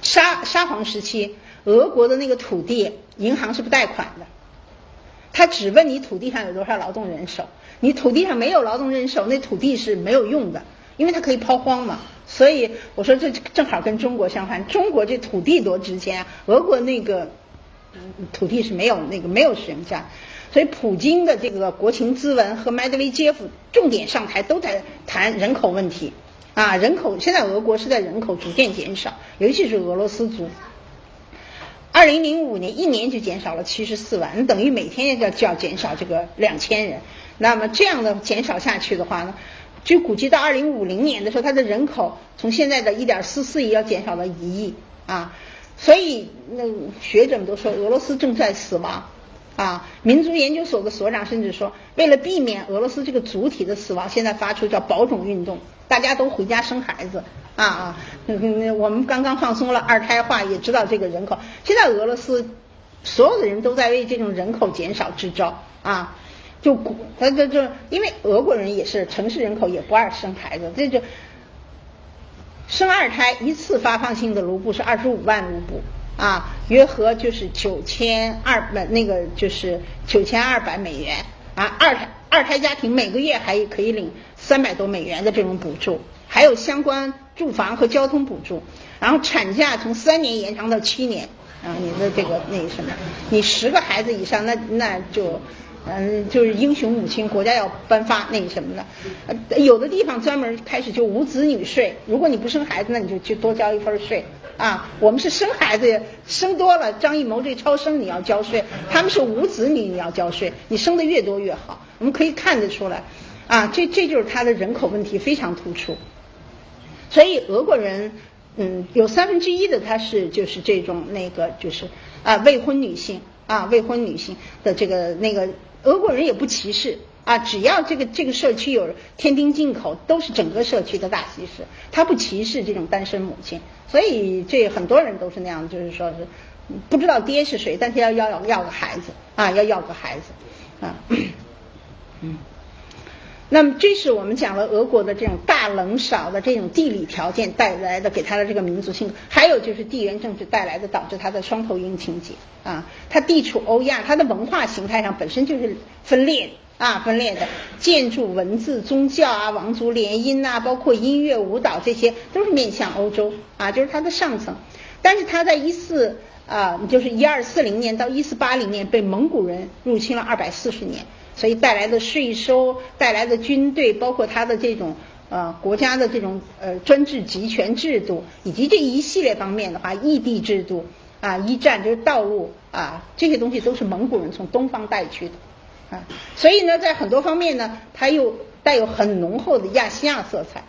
沙皇時期，俄國的那個土地銀行是不貸款的。他只問你土地上有多少勞動人手，你土地上沒有勞動人手，那土地是沒有用的，因為它可以拋荒嘛。所以我說這正好跟中國相反，中國這土地多值錢啊，俄國那個土地是沒有使用價。所以普京的這個國情咨文和麥德韋傑夫重點上台都在談人口問題啊，現在俄國是在人口逐漸減少，尤其是俄羅斯族。2005年1年就減少了74萬，等於每天就要減少這個2000人。那麼這樣的減少下去的話呢，就估計到2050年的時候，它的人口從現在的1.44億要減少到1億啊。所以那學者們都說俄羅斯正在死亡啊。民族研究所的所長甚至說，為了避免俄羅斯這個主體的死亡，現在發出叫保種運動，大家都回家生孩子。我們剛剛放鬆了2胎化，也知道這個人口。現在俄羅斯所有的人都在為這種人口減少支招啊，就因為俄國人也是城市人口也不愛生孩子，這就生2胎一次發放性的盧布是25萬盧布啊，約合就是9200美元啊，二胎家庭每個月還可以領300多美元的這種補助。還有相關住房和交通補助，然後產假從3年延長到7年啊！你的這個你10個孩子以上，那就就是英雄母親，國家要頒發的。有的地方專門開始就無子女稅，如果你不生孩子，那你就多交一份稅啊。我們是生孩子，生多了，張藝謀這超生你要交稅，他們是無子女你要交稅，你生的越多越好。我們可以看得出來啊，這就是他的人口問題非常突出。所以俄國人，有1/3的他是就是這種就是未婚女性的這個俄國人也不歧視啊，只要這個社區有天丁進口，都是整個社區的大喜事，他不歧視這種單身母親。所以這很多人都是那樣，就是說是不知道爹是誰，但是要個孩子啊，要個孩子啊，那麼這是我們講了俄國的這種大冷少的這種地理條件帶來的給他的這個民族性格，還有就是地緣政治帶來的導致他的雙頭鷹情結啊，他地處歐亞，他的文化形態上本身就是分裂的，建築、文字、宗教啊、王族聯姻啊，包括音樂、舞蹈，這些都是面向歐洲啊，就是他的上層。但是他在就是1240年到1480年被蒙古人入侵了240年。所以带来的稅收，帶來的軍隊，包括他的這種國家的這種專制集權制度，以及這一系列方面的話，義地制度啊，一戰就是道路啊，這些東西都是蒙古人從東方帶去的啊。所以呢，在很多方面呢，它又帶有很濃厚的亞細亞色彩，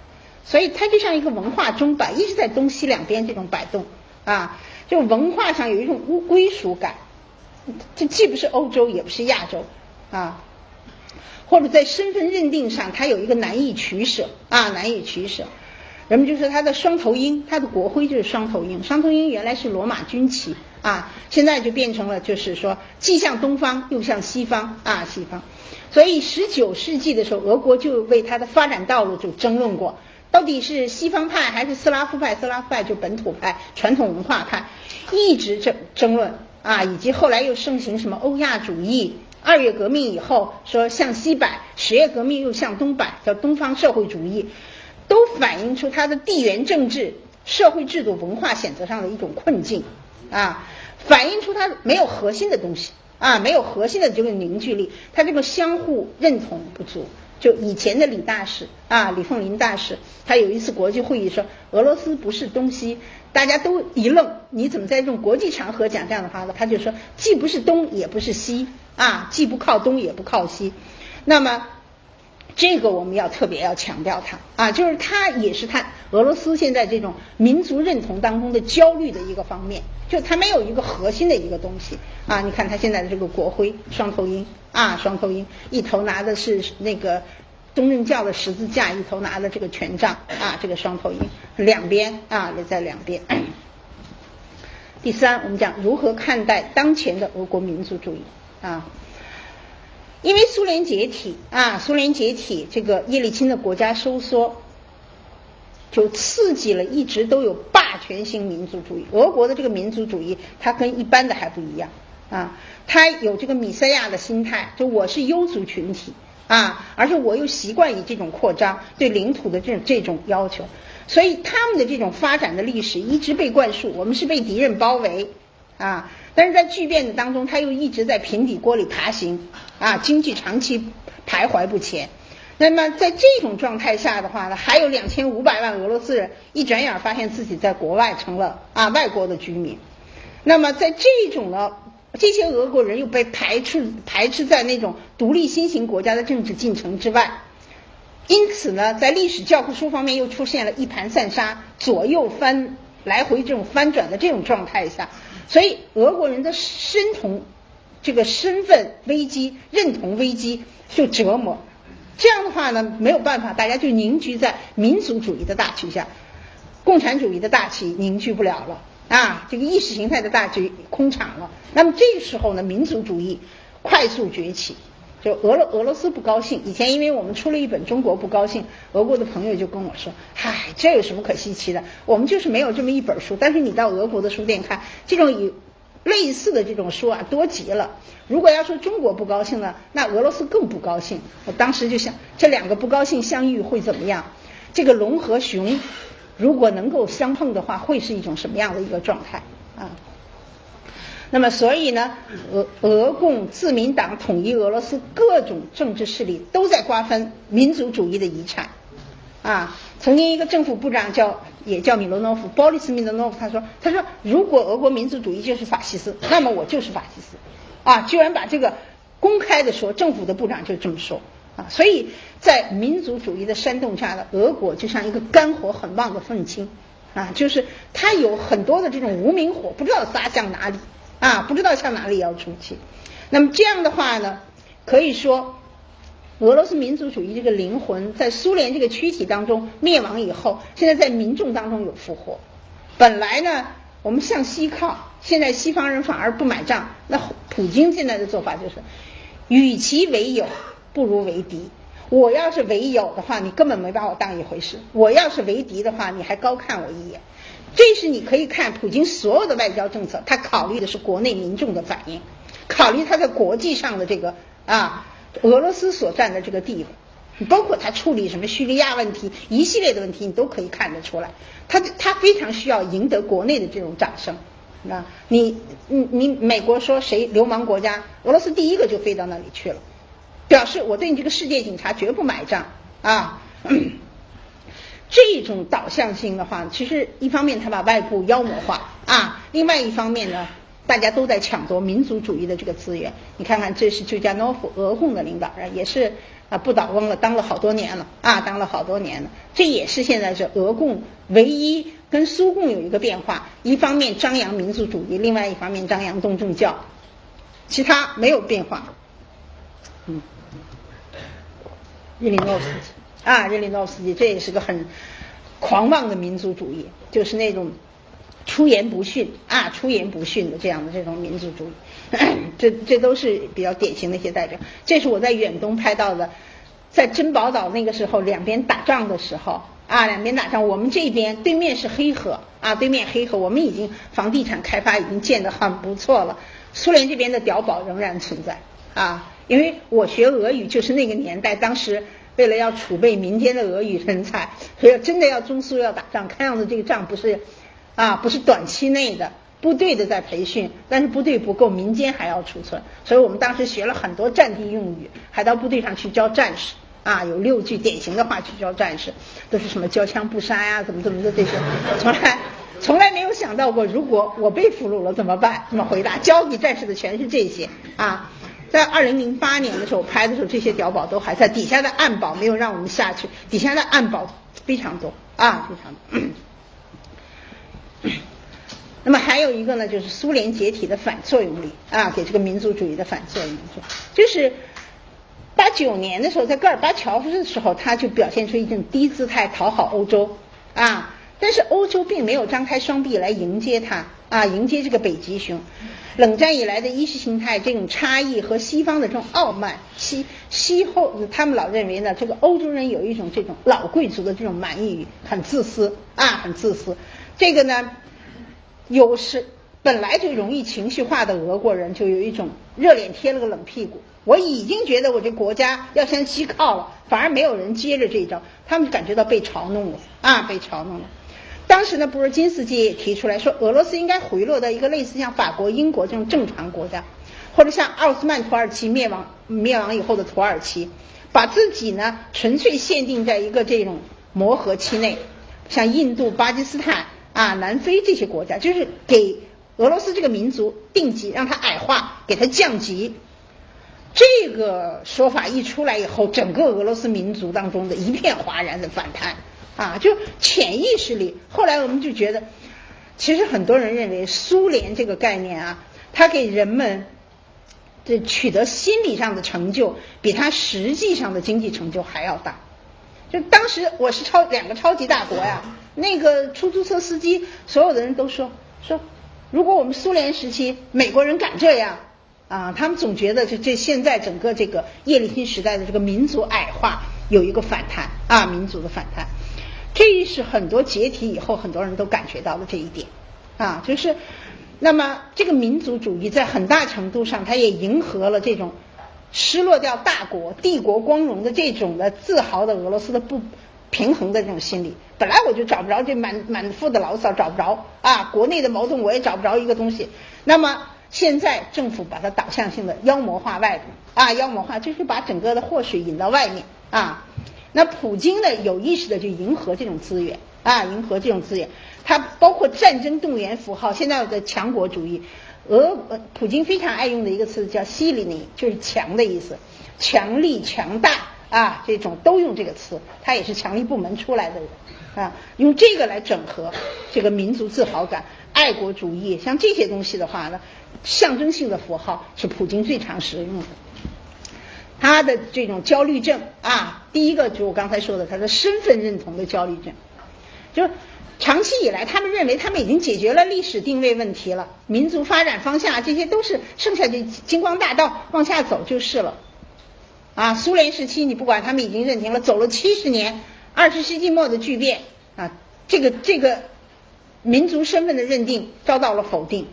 所以它就像一個文化鐘擺，一直在東西兩邊這種擺動啊，就文化上有一種歸屬感，這既不是歐洲，也不是亞洲啊。或者在身份認定上，它有一個難以取捨。人們就說它的雙頭鷹，它的國徽就是雙頭鷹。雙頭鷹原來是羅馬軍旗啊，現在就變成了就是說既向東方又向西方啊，西方。所以19世紀的時候，俄國就為它的發展道路就爭論過，到底是西方派還是斯拉夫派？斯拉夫派就本土派、傳統文化派，一直爭論啊，以及後來又盛行什麼歐亞主義。2月革命以後說向西擺，10月革命又向東擺，叫東方社會主義，都反映出它的地緣政治、社會制度、文化選擇上的一種困境啊，反映出它沒有核心的東西啊，沒有核心的這個凝聚力，它這個相互認同不足，就以前的李大使啊，李鳳林大使，他有一次国际会議說俄羅斯不是东西，大家都一愣，你怎麼在这种國際场合講這樣的話呢？他就說既不是東也不是西啊，既不靠東也不靠西。那麼這個我們要特別要強調它啊，就是它也是它俄羅斯现在這種民族認同當中的焦慮的一個方面，就它沒有一個核心的一個東西啊。你看它現在的這個國徽雙頭鷹啊，雙頭鷹一頭拿的是那個東正教的十字架，一頭拿的這個權杖啊，這個雙頭鷹兩邊啊也在兩邊。第三，我們講如何看待當前的俄國民族主義啊。因為蘇聯解體啊，苏聯解體，這個叶利欽的國家收縮，就刺激了一直都有霸權性民族主義。俄國的這個民族主義，它跟一般的還不一樣啊，它有這個米塞亞的心態，就我是優族群體啊，而且我又習慣於這種擴張對領土的這種要求，所以他們的這種發展的歷史一直被灌輸，我們是被敵人包圍啊，但是在巨變的當中，他又一直在平底鍋裡爬行啊，經濟長期徘徊不前。那麼在這種狀態下的話呢，還有2500萬俄羅斯人一轉眼發現自己在國外成了外國的居民。那麼在這種呢，這些俄國人又被排斥在那种獨立新型國家的政治進程之外。因此呢，在歷史教科書方面又出現了一盘散沙、左右来回这种翻轉的這種狀態下，所以俄國人的這個身份危機、認同危機就折磨。這樣的話呢，沒有辦法，大家就凝聚在民族主義的大旗下，共產主義的大旗凝聚不了了啊，這個意識形態的大旗空場了。那麼這個時候呢，民族主義快速崛起。就俄羅斯不高興，以前因為我們出了一本《中國不高興》，俄國的朋友就跟我說：“嗨，這有什麼可稀奇的？我們就是沒有這麼一本書。但是你到俄國的書店看，這種類似的這種書啊，多極了。如果要說中國不高興呢，那俄羅斯更不高興。我當時就想，這兩個不高興相遇會怎麼樣？這個龍和熊如果能夠相碰的話，會是一種什麼樣的一個狀態啊？”那麼所以呢，俄共自民黨統一俄羅斯各種政治勢力都在瓜分民族主義的遺產啊。曾經一個政府部長也叫米羅諾夫，波利斯米羅諾夫，他說如果俄國民族主義就是法西斯，那麼我就是法西斯啊，居然把這個公開的說，政府的部長就這麼說啊。所以在民族主義的煽動下的俄國就像一個肝火很旺的憤青啊，就是他有很多的這種無名火，不知道撒向哪裡啊，不知道向哪裡要出去。那麼這樣的話呢，可以說俄羅斯民族主義這個靈魂在蘇聯這個軀體當中滅亡以後，現在在民眾當中有復活。本來呢我們向西靠，現在西方人反而不買賬。那普京現在的做法就是與其為友不如為敵，我要是為友的話，你根本沒把我當一回事，我要是為敵的話，你還高看我一眼。這是你可以看普京所有的外交政策，他考慮的是國內民众的反應，考慮他在国際上的这個俄羅斯所占的這個地位，包括他處理什麼敘利亞問題一系列的問題，你都可以看得出來，他非常需要贏得國內的這種掌聲啊。你美國說誰流氓國家，俄羅斯第一個就飛到那裡去了，表示我對你這個世界警察絕不買賬啊。這種導向性的話，其實一方面他把外部妖魔化啊，另外一方面呢，大家都在搶奪民族主義的這個資源。你看看，這是丘加諾夫，俄共的領導人，也是不倒翁了，當了好多年了。这也是現在是俄共唯一跟蘇共有一個變化，一方面張揚民族主義，另外一方面張揚東正教，其他沒有變化。日里諾夫斯基這也是個很狂妄的民族主義，就是那種出言不遜的這樣的這種民族主義，這都是比較典型的一些代表。這是我在遠東拍到的，在珍寶島那個時候兩邊打仗的時候我們這邊對面是黑河我們已經房地產開發已經建得很不錯了，蘇聯這邊的碉堡仍然存在因為我學俄語就是那個年代，當時為了要儲備民間的俄語人才，所以真的要中蘇要打仗，看樣子這個仗不是短期內的，部隊的在培訓，但是部隊不夠，民間還要儲存，所以我們當時學了很多戰地用語，還到部隊上去教戰士啊，有6句典型的话去教戰士，都是什麼交槍不殺呀，怎麼的這些，從來沒有想到過，如果我被俘虜了怎麼辦？怎麼回答？教給戰士的全是這些啊。在2008年的時候拍的時候，這些碉堡都還在，底下的暗堡沒有讓我們下去，底下的暗堡非常多啊，非常多。那麼還有一個呢，就是蘇聯解體的反作用力啊，給這個民族主義的反作用力，就是89年的時候，在戈爾巴喬夫的時候，他就表現出一種低姿態討好歐洲啊，但是歐洲並沒有張開雙臂來迎接他啊，迎接這個北極熊。冷戰以來的意識形態這種差異和西方的這種傲慢，西後他們老認為呢，這個歐洲人有一種这種老貴族的这種滿意欲，很自私啊，很自私。這個呢，有時本來就容易情緒化的俄國人就有一種熱臉貼了個冷屁股，我已經覺得我這國家要向西靠了，反而沒有人接着這一招，他們感覺到被嘲弄了啊，被嘲弄了。當時呢，布爾津斯基也提出來說，俄羅斯應該回落到一個類似像法國、英國這種正常國家，或者像奧斯曼土耳其滅亡以後的土耳其，把自己呢純粹限定在一個這種磨合期內，像印度、巴基斯坦啊、南非這些國家，就是給俄羅斯這個民族定級，讓它矮化，給它降級。這個說法一出來以後，整個俄羅斯民族當中的一片譁然的反彈。啊，就潛意識裡，後來我們就覺得，其實很多人認為蘇聯這個概念啊，它給人們這取得心理上的成就，比它實際上的經濟成就還要大。就當時我是2個超級大國呀，那個出租車司機，所有的人都說，如果我們蘇聯時期美國人敢這樣啊，他們總覺得這現在整個這個叶利钦時代的這個民族矮化有一個反彈啊，民族的反彈。這是很多解體以後很多人都感覺到了這一點啊，就是那麼這個民族主義在很大程度上它也迎合了這種失落掉大國帝國光榮的這種的自豪的俄羅斯的不平衡的這種心理。本來我就找不着，這滿腹的牢騷找不着啊，國內的矛盾我也找不着一個東西，那麼現在政府把它导向性的妖魔化外部啊，妖魔化就是把整個的禍水引到外面啊。那普京呢，有意識的就迎合這種資源啊，迎合这种资源，它包括戰爭動員符號，現在的強國主義，普京非常愛用的一個詞叫西里尼，就是強的意思，強力強大啊，這種都用這個詞，他也是強力部門出來的人啊，用這個來整合這個民族自豪感、愛國主義，像這些東西的話呢，象徵性的符號是普京最常使用的。他的這種焦慮症啊，第一個就是我剛才說的，他的身份認同的焦慮症，就是長期以來他們認為他們已經解決了歷史定位問題了，民族發展方向這些都是剩下的金光大道往下走就是了啊。蘇聯時期你不管，他們已經認定了，走了70年，20世紀末的巨變啊，這個民族身份的認定遭到了否定。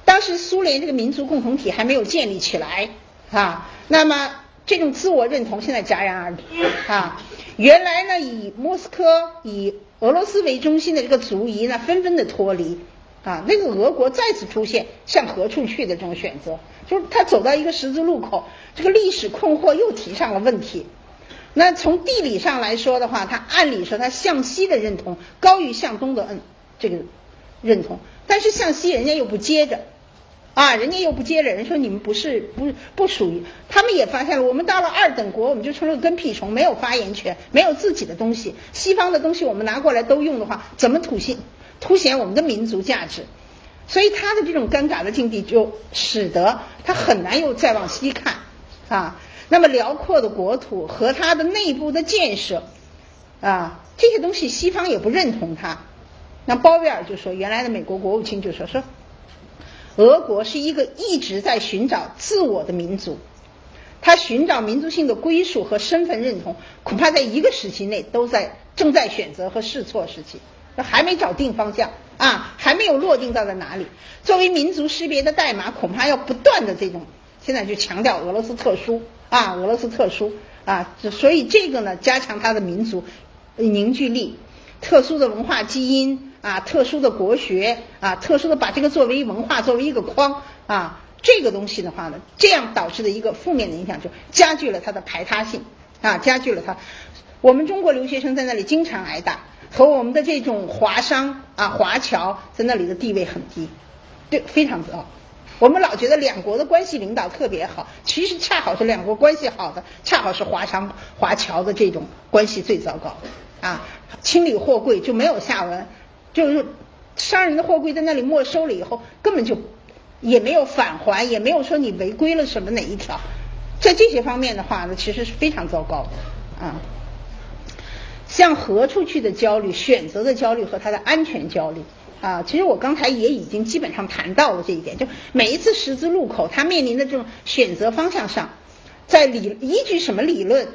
當時蘇聯這個民族共同體還沒有建立起來啊，那麼這種自我認同現在戛然而止啊！原來呢，以莫斯科、以俄羅斯為中心的這個族裔呢，紛紛的脫離啊，那個俄國再次出現向何處去的這種選擇，就是他走到一個十字路口，這個歷史困惑又提上了問題。那從地理上來說的話，他按理說他向西的認同高於向東的這個認同，但是向西人家又不接着。啊，人家又不接着，人說你們不屬於，他們也發現了，我們到了2等國，我們就成了跟屁蟲，沒有發言權，沒有自己的東西，西方的東西我們拿過來都用的話，怎麼凸顯我們的民族價值？所以他的這種尷尬的境地就使得他很難又再往西看啊。那麼遼闊的國土和他的內部的建設啊，這些東西西方也不認同他。那鮑威爾就說，原來的美國國務卿就說俄國是一個一直在尋找自我的民族，他尋找民族性的歸屬和身份認同，恐怕在一個時期內正在選擇和試錯時期，還沒找定方向啊，還沒有落定到在哪裡。作為民族識別的代碼，恐怕要不斷的這種，現在就強調俄羅斯特殊啊，俄羅斯特殊啊，所以這個呢，加強它的民族凝聚力，特殊的文化基因。啊，特殊的國學啊，特殊的把這個作為文化，作為一個框啊，這個東西的話呢，這樣導致的一個負面的影響就加劇了它的排他性加剧了它。我們中國留學生在那裡經常挨打，和我們的這種華商華僑在那裡的地位很低，对，非常糟。我們老覺得兩國的關係領導特別好，其實恰好是两國關係好的，恰好是華商華僑的這種關係最糟糕清理貨櫃就沒有下文，就是商人的貨櫃在那裡沒收了以後，根本就也沒有返還，也沒有說你違規了什麼哪一條，在這些方面的話呢，其實是非常糟糕的向何處去的焦慮、選擇的焦慮和它的安全焦慮其實我剛才也已經基本上談到了這一點，就每一次十字路口它面臨的這種選擇方向上，在依據什麼理論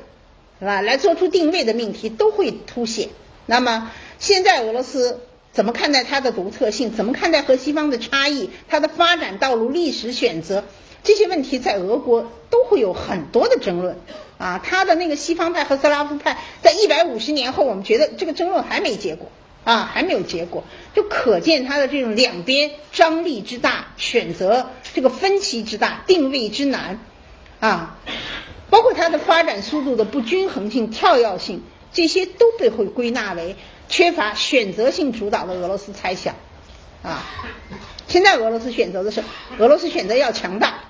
來做出定位的命題都會凸顯。那麼現在俄羅斯怎麼看待它的獨特性，怎麼看待和西方的差異，它的發展道路、歷史選擇，這些問題在俄國都会有很多的爭論它的那個西方派和斯拉夫派在150年後，我們覺得这個爭論還沒結果還沒有結果，就可見它的這種兩邊張力之大，選擇這個分歧之大，定位之難包括它的發展速度的不均衡性、跳躍性，這些都被會歸納為缺乏選擇性主導的俄羅斯猜想現在俄羅斯選擇要強大，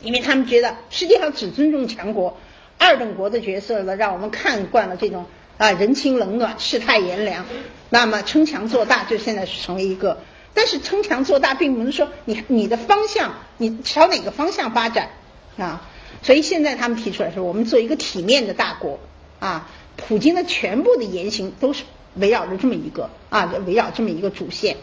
因為他們覺得世界上只尊重強國，二等國的角色呢，让我們看慣了这种人情冷暖、世態炎涼，那麼稱強做大就現在是成為一個，但是稱強做大並不能說你的方向你朝哪個方向發展所以現在他們提出來說，我們做一個體面的大國普京的全部的言行都是圍繞着這麼一個圍繞這麼一個主線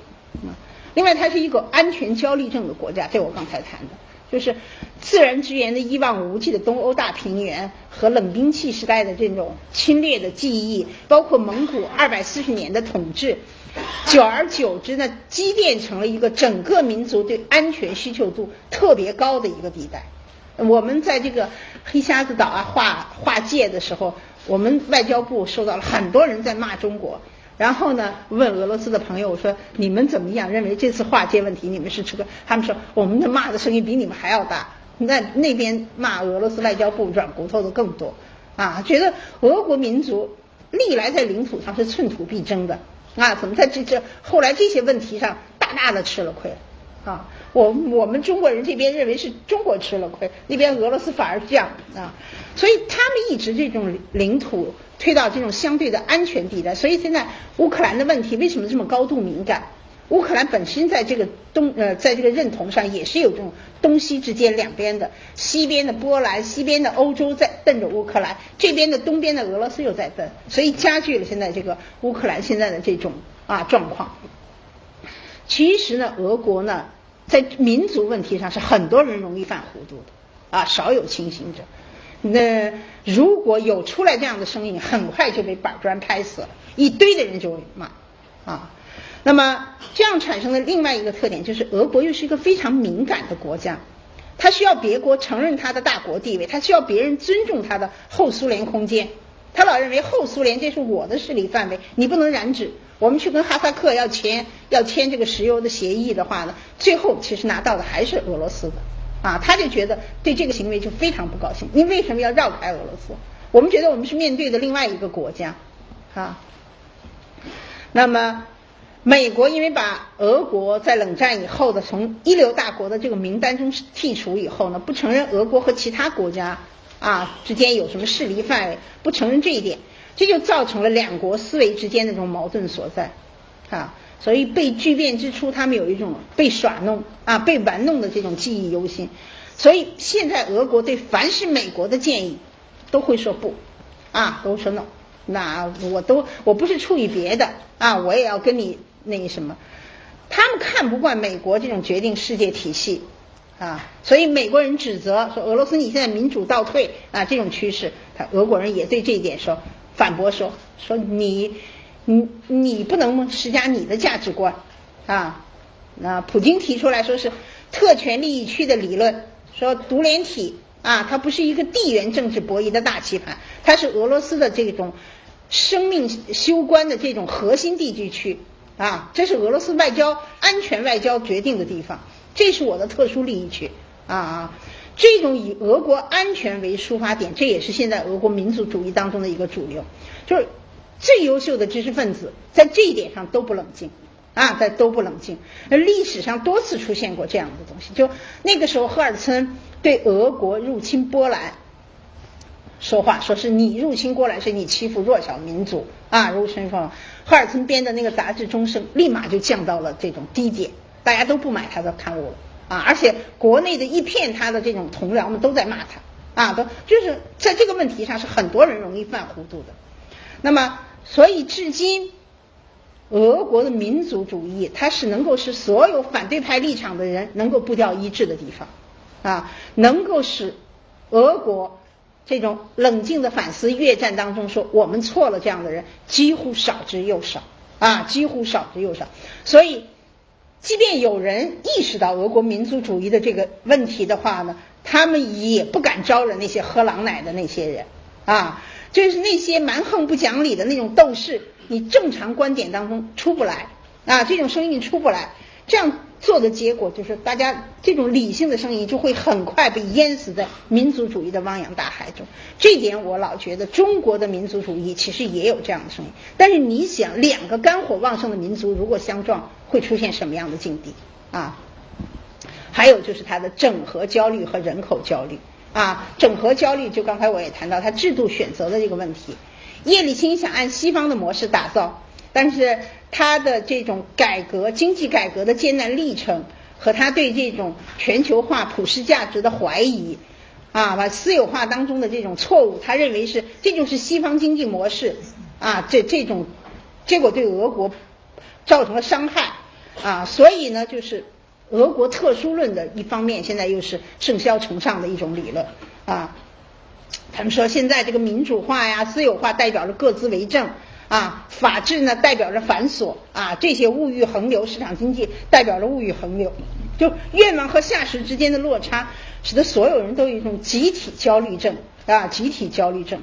另外它是一個安全焦慮症的國家，這我剛才談的就是自然資源的一望無際的東歐大平原和冷兵器時代的這種侵略的記憶，包括蒙古240年的統治，久而久之呢，積澱成了一個整個民族對安全需求度特別高的一個地帶。我們在這個黑瞎子島劃界的時候，我們外交部收到了很多人在罵中國，然後呢問俄羅斯的朋友說你們怎麼樣認為這次劃界問題你們是他們說我們的罵的聲音比你們還要大，那邊罵俄羅斯外交部軟骨頭的更多覺得俄國民族歷來在領土上是寸土必爭的怎麼在後來這些問題上大大的吃了虧我們中國人這邊認為是中國吃了虧，那邊俄羅斯反而這樣所以他們一直這種領土推到這種相對的安全地帶，所以現在烏克蘭的問題為什麼這麼高度敏感？烏克蘭本身在這個在這個認同上也是有這種東西之間兩邊的，西邊的波蘭、西邊的歐洲在瞪着烏克蘭，這邊的東邊的俄羅斯又在瞪，所以加劇了現在這個烏克蘭现在的這種狀況。其實呢，俄國呢在民族問題上是很多人容易犯糊塗的少有清醒者。那如果有出來這樣的聲音，很快就被板磚拍死了，一堆的人就會罵那麼這樣產生的另外一個特點就是俄國又是一個非常敏感的國家，它需要別國承認它的大國地位，它需要別人尊重它的後蘇聯空間，他老認為後蘇聯這是我的勢力範圍，你不能染指。我們去跟哈薩克要簽這個石油的協議的話呢，最後其實拿到的還是俄羅斯的他就覺得對這個行為就非常不高興。你為什麼要繞開俄羅斯？我們覺得我們是面對的另外一個國家那麼美國因為把俄國在冷戰以後的從一流大國的這個名單中剔除以後呢，不承認俄國和其他國家之間有什麼勢力範圍，不承認這一點，這就造成了兩國思維之間的這種矛盾所在所以被巨變之初，他們有一種被耍弄被玩弄的這種記憶猶新。所以現在俄国对凡是美國的建議都會說不都說 no， 那我不是出於別的我也要跟你那什麼。他們看不慣美國這種決定世界體系所以美國人指責說俄羅斯你現在民主倒退這種趨勢，俄國人也對這一點反駁說你不能施加你的價值觀那普京提出來說是特權利益區的理論，說獨聯體它不是一個地緣政治博弈的大棋盤，它是俄羅斯的這種生命攸關的這種核心地區區這是俄羅斯安全外交決定的地方，這是我的特殊利益區這種以俄國安全為出發點，這也是现在俄国民族主義當中的一個主流，就是最優秀的知識分子在這一點上都不冷靜都不冷靜。歷史上多次出現過這樣的東西，就那個時候赫尔岑對俄國入侵波蘭說話，說是你入侵波蘭是你欺負弱小民族入侵波兰。赫爾岑編的那個雜誌《鐘聲》立馬就降到了這種低點，大家都不買他的刊物了而且國內的一片他的這種同僚們都在骂他都就是在這個問題上是很多人容易犯糊涂的。那麼所以至今俄國的民族主義它是能夠使所有反对派立場的人能夠步調一致的地方能夠使俄国這種冷靜的反思越戰當中說我們錯了這樣的人幾乎少之又少幾乎少之又少。所以即便有人意識到俄国民族主義的這個問題的話呢，他們也不敢招惹那些喝狼奶的那些人就是那些蠻横不講理的那種斗士，你正常觀點當中出不來這種聲音出不來。這樣做的結果就是大家這種理性的声音就会很快被淹死在民族主義的汪洋大海中。這一點我老覺得中國的民族主義其實也有這樣的聲音，但是你想兩個肝火旺盛的民族如果相撞會出現什麼樣的境地還有就是它的整合焦慮和人口焦慮整合焦慮就刚才我也談到它制度選擇的這個問題。叶利欽想按西方的模式打造，但是他的這種改革經濟改革的艱難歷程和他對這種全球化普世價值的懷疑把私有化當中的這種錯誤他認為是這就是西方經濟模式這種結果對俄國造成了傷害所以呢就是俄國特殊論的一方面现在又是盛嚣尘上的一種理論他們說现在這個民主化私有化代表着各自為政法治呢代表着繁琐這些物欲橫流，市場經濟代表着物欲橫流，就愿望和现實之間的落差使得所有人都有一種集體焦慮症集體焦慮症。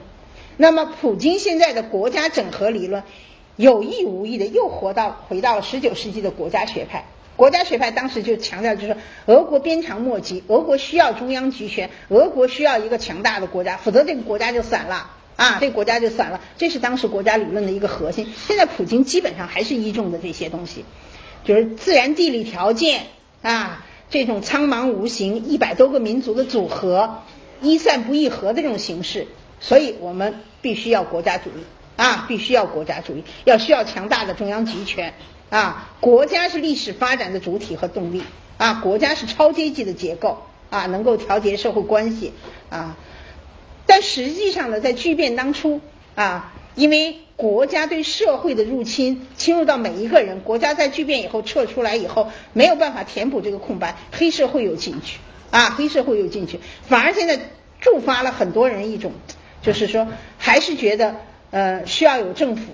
那麼普京現在的國家整合理論有意無意的又回到了19世紀的国家學派。国家學派當時就強調就是說俄國鞭長莫及，俄國需要中央集權，俄國需要一個強大的國家，否則這個國家就散了這個國家就散了，這是當時國家理論的一個核心。現在普京基本上還是依重的這些東西，就是自然地理條件這種蒼茫無形100多個民族的組合，一散不一合的這種形式。所以我們必須要國家主義必須要國家主義，需要強大的中央集權國家是歷史發展的主體和動力國家是超階級的結構能夠調節社會關係但實際上呢在劇變當初因為國家對社會的入侵侵入到每一個人，國家在劇變以後撤出來以後沒有辦法填補這個空白，黑社會又進去黑社會又進去，反而現在觸發了很多人一種就是說還是覺得需要有政府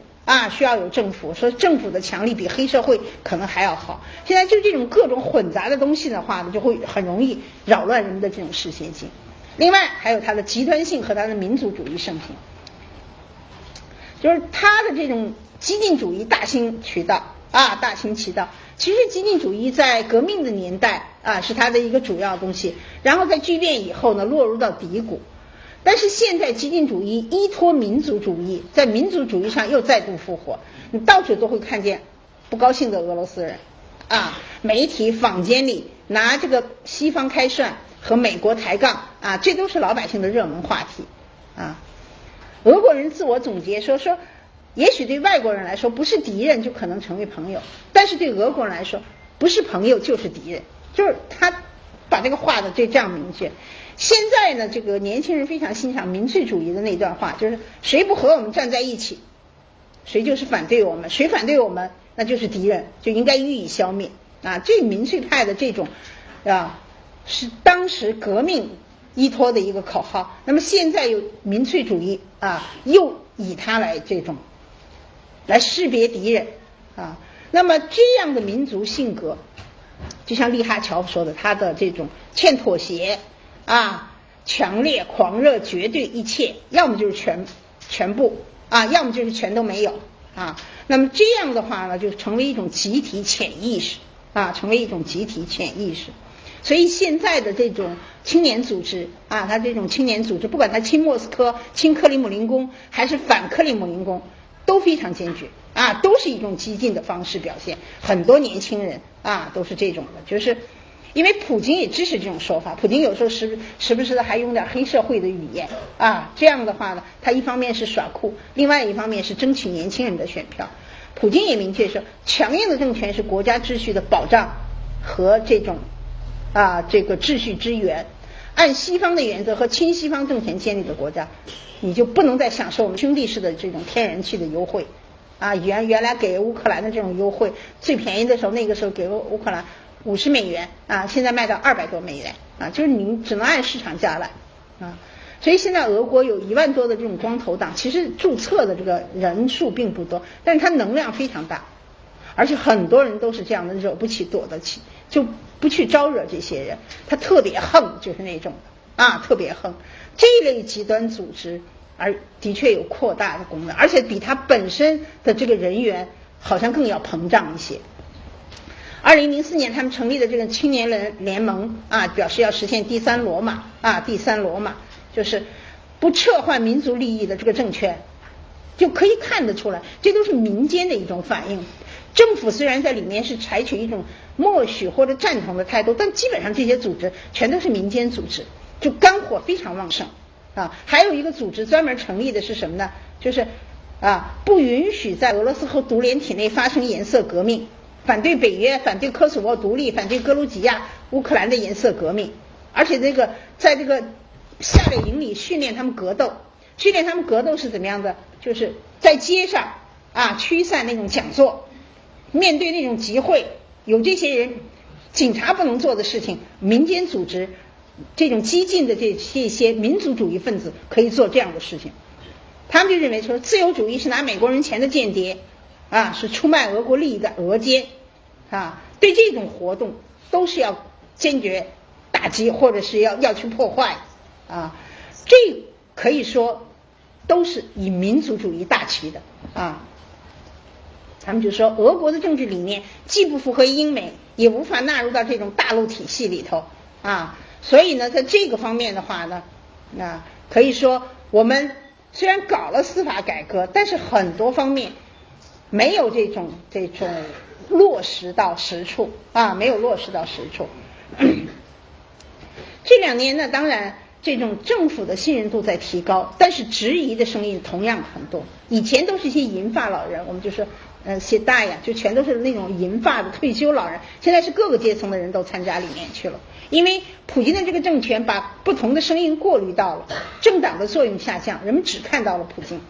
需要有政府，說政府的強力比黑社会可能還要好。现在就这种各种混雜的東西的話呢，就會很容易擾亂人們的這種視線性。另外還有它的極端性和它的民族主義盛行，就是它的這種激進主義大行其道大行其道。其實激進主義在革命的年代是它的一個主要東西，然後在劇變以後呢落入到低谷。但是現在激進主義依托民族主義，在民族主義上又再度復活，你到處都會看見不高興的俄羅斯人媒體坊間裡拿這個西方開涮和美國抬槓這都是老百姓的熱門話題俄國人自我總結說也許對外國人來說不是敵人就可能成為朋友，但是對俄國人來說不是朋友就是敵人，就是他把這個畫的这樣明確。現在呢，這個年輕人非常欣賞民粹主義的那段話，就是誰不和我們站在一起，誰就是反對我們，誰反對我們，那就是敵人，就應該予以消滅這民粹派的這種是當時革命依托的一個口號。那麼現在有民粹主義又以它來這種來識別敵人那麼這樣的民族性格，就像利哈喬說的，他的這種欠妥協強烈狂熱絕對一切，要麼就是全部要麼就是全都沒有那麼這樣的話呢就成為一種集體潛意識成為一種集體潛意識。所以現在的這種青年組織啊，他這種青年組織，不管他親莫斯科、親克里姆林宮還是反克里姆林宮，都非常堅決啊，都是一種激进的方式表現。很多年輕人啊都是这种的，就是因为普京也支持这種說法，普京有時候時不时的還用點黑社會的語言啊，這樣的話呢，他一方面是耍酷，另外一方面是爭取年輕人的選票。普京也明確說，強硬的政權是國家秩序的保障和這種這個秩序之源。按西方的原則和親西方政權建立的國家，你就不能再享受我們兄弟式的這种天然气的優惠啊！原來給烏克蘭的這種優惠，最便宜的時候，那個時候給烏克蘭$50啊，現在賣到$200多啊，就是你只能按市場價來啊。所以現在俄國有1萬多的這種光頭黨，其實注冊的這個人數並不多，但是它能量非常大，而且很多人都是這樣的，惹不起躲得起，就不去招惹这些人，他特別橫，就是那種特別橫。這一類極端組織而的確有擴大的功能，而且比它本身的這個人員好像更要膨脹一些。2004年他們成立的這個青年人聯盟表示要實現第三羅馬就是不撤換民族利益的這個政權，就可以看得出來，這都是民間的一種反應。政府雖然在裡面是採取一種默許或者贊同的態度，但基本上這些組織全都是民間組織，就肝火非常旺盛還有一個組織專門成立的是什麼呢？就是不允許在俄羅斯和獨聯體內發生顏色革命，反對北約，反對科索沃獨立，反對格魯吉亞、烏克蘭的顏色革命，而且在這個夏令營裡訓練他們格鬥，是怎麼樣的？就是在街上驅散那種講座，面對那種集會，有這些人警察不能做的事情，民間組織這種激進的這些民族主義分子可以做這樣的事情。他們就認為說，自由主義是拿美國人錢的間諜是出賣俄國利益的俄奸對這種活動都是要堅決打擊，或者是要去破壞這可以說都是以民族主義大旗的他們就說，俄國的政治理念既不符合英美，也無法納入到這種大陸體系裡頭所以呢，在這個方面的話呢，可以說我們雖然搞了司法改革，但是很多方面沒有這種落實到實處沒有落實到實處。這2年呢，當然這種政府的信任度在提高，但是質疑的聲音同樣很多。以前都是一些銀髮老人，我們就說些大呀，就全都是那種银髮的退休老人，現在是各個階層的人都參加裡面去了。因為普京的這個政權把不同的聲音過濾到了，政黨的作用下降，人們只看到了普京。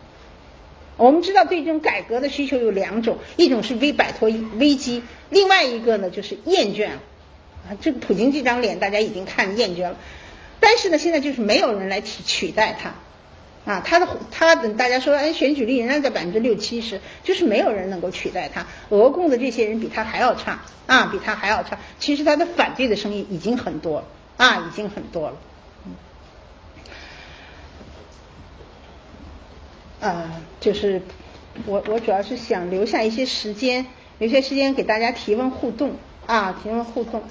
我們知道对这种改革的需求有2種，一種是为擺脫危機，另外一個呢就是厭倦了這個普京這張臉大家已經看厭倦了，但是呢現在就是沒有人來取代他他等大家說選舉率仍然在60-70%，就是沒有人能夠取代他。俄共的這些人比他還要差比他還要差。其實他的反對的聲音已經很多了已經很多了。就是我主要是想留下一些时间给大家提問互動提問互動。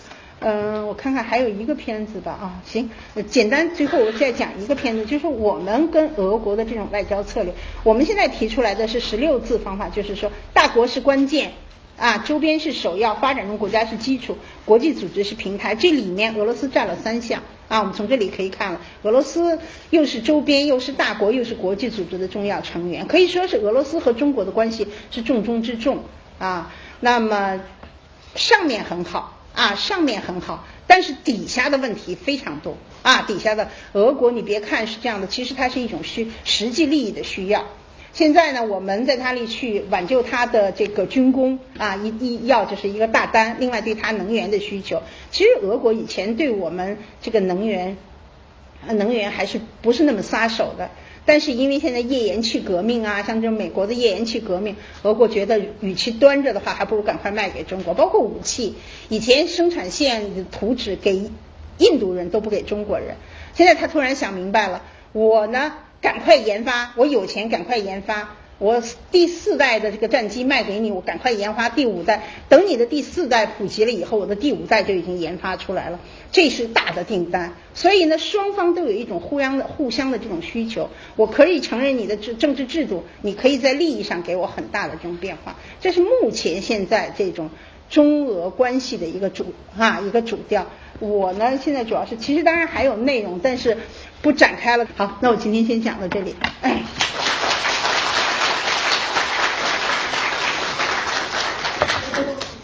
我看看還有一個片子吧行，簡單最後我再講一個片子，就是我們跟俄國的這種外交策略。我們現在提出來的是16字方法，就是說大國是關鍵周邊是首要，發展中國家是基礎，國際組織是平台。這裡面俄羅斯占了3項我們從這裡可以看了，俄羅斯又是周邊，又是大國，又是國際組織的重要成員，可以說是俄羅斯和中國的關係是重中之重那麼上面很好但是底下的問題非常多底下的俄國你別看是這樣的，其實它是一種實際利益的需要。現在呢，我們在他那裡去挽救他的這個軍工要就是一個大單，另外對他能源的需求。其實俄國以前對我們這個能源還是不是那麼撒手的，但是因為現在页岩气革命像這種美國的页岩气革命，俄國覺得與其端着的話，還不如趕快賣給中國。包括武器，以前生產線的圖紙給印度人都不給中國人，現在他突然想明白了，我呢趕快研發，我有錢趕快研發，我第4代的這個戰機賣給你，我趕快研發第5代，等你的第4代普及了以後，我的第5代就已經研发出来了，這是大的訂單。所以呢，雙方都有一種互相的這種需求。我可以承認你的政治制度，你可以在利益上給我很大的这种变化，這是目前現在這種中俄關係的一個主調。我呢現在主要是，其實當然還有內容，但是不展開了。好，那我今天先講到這裡。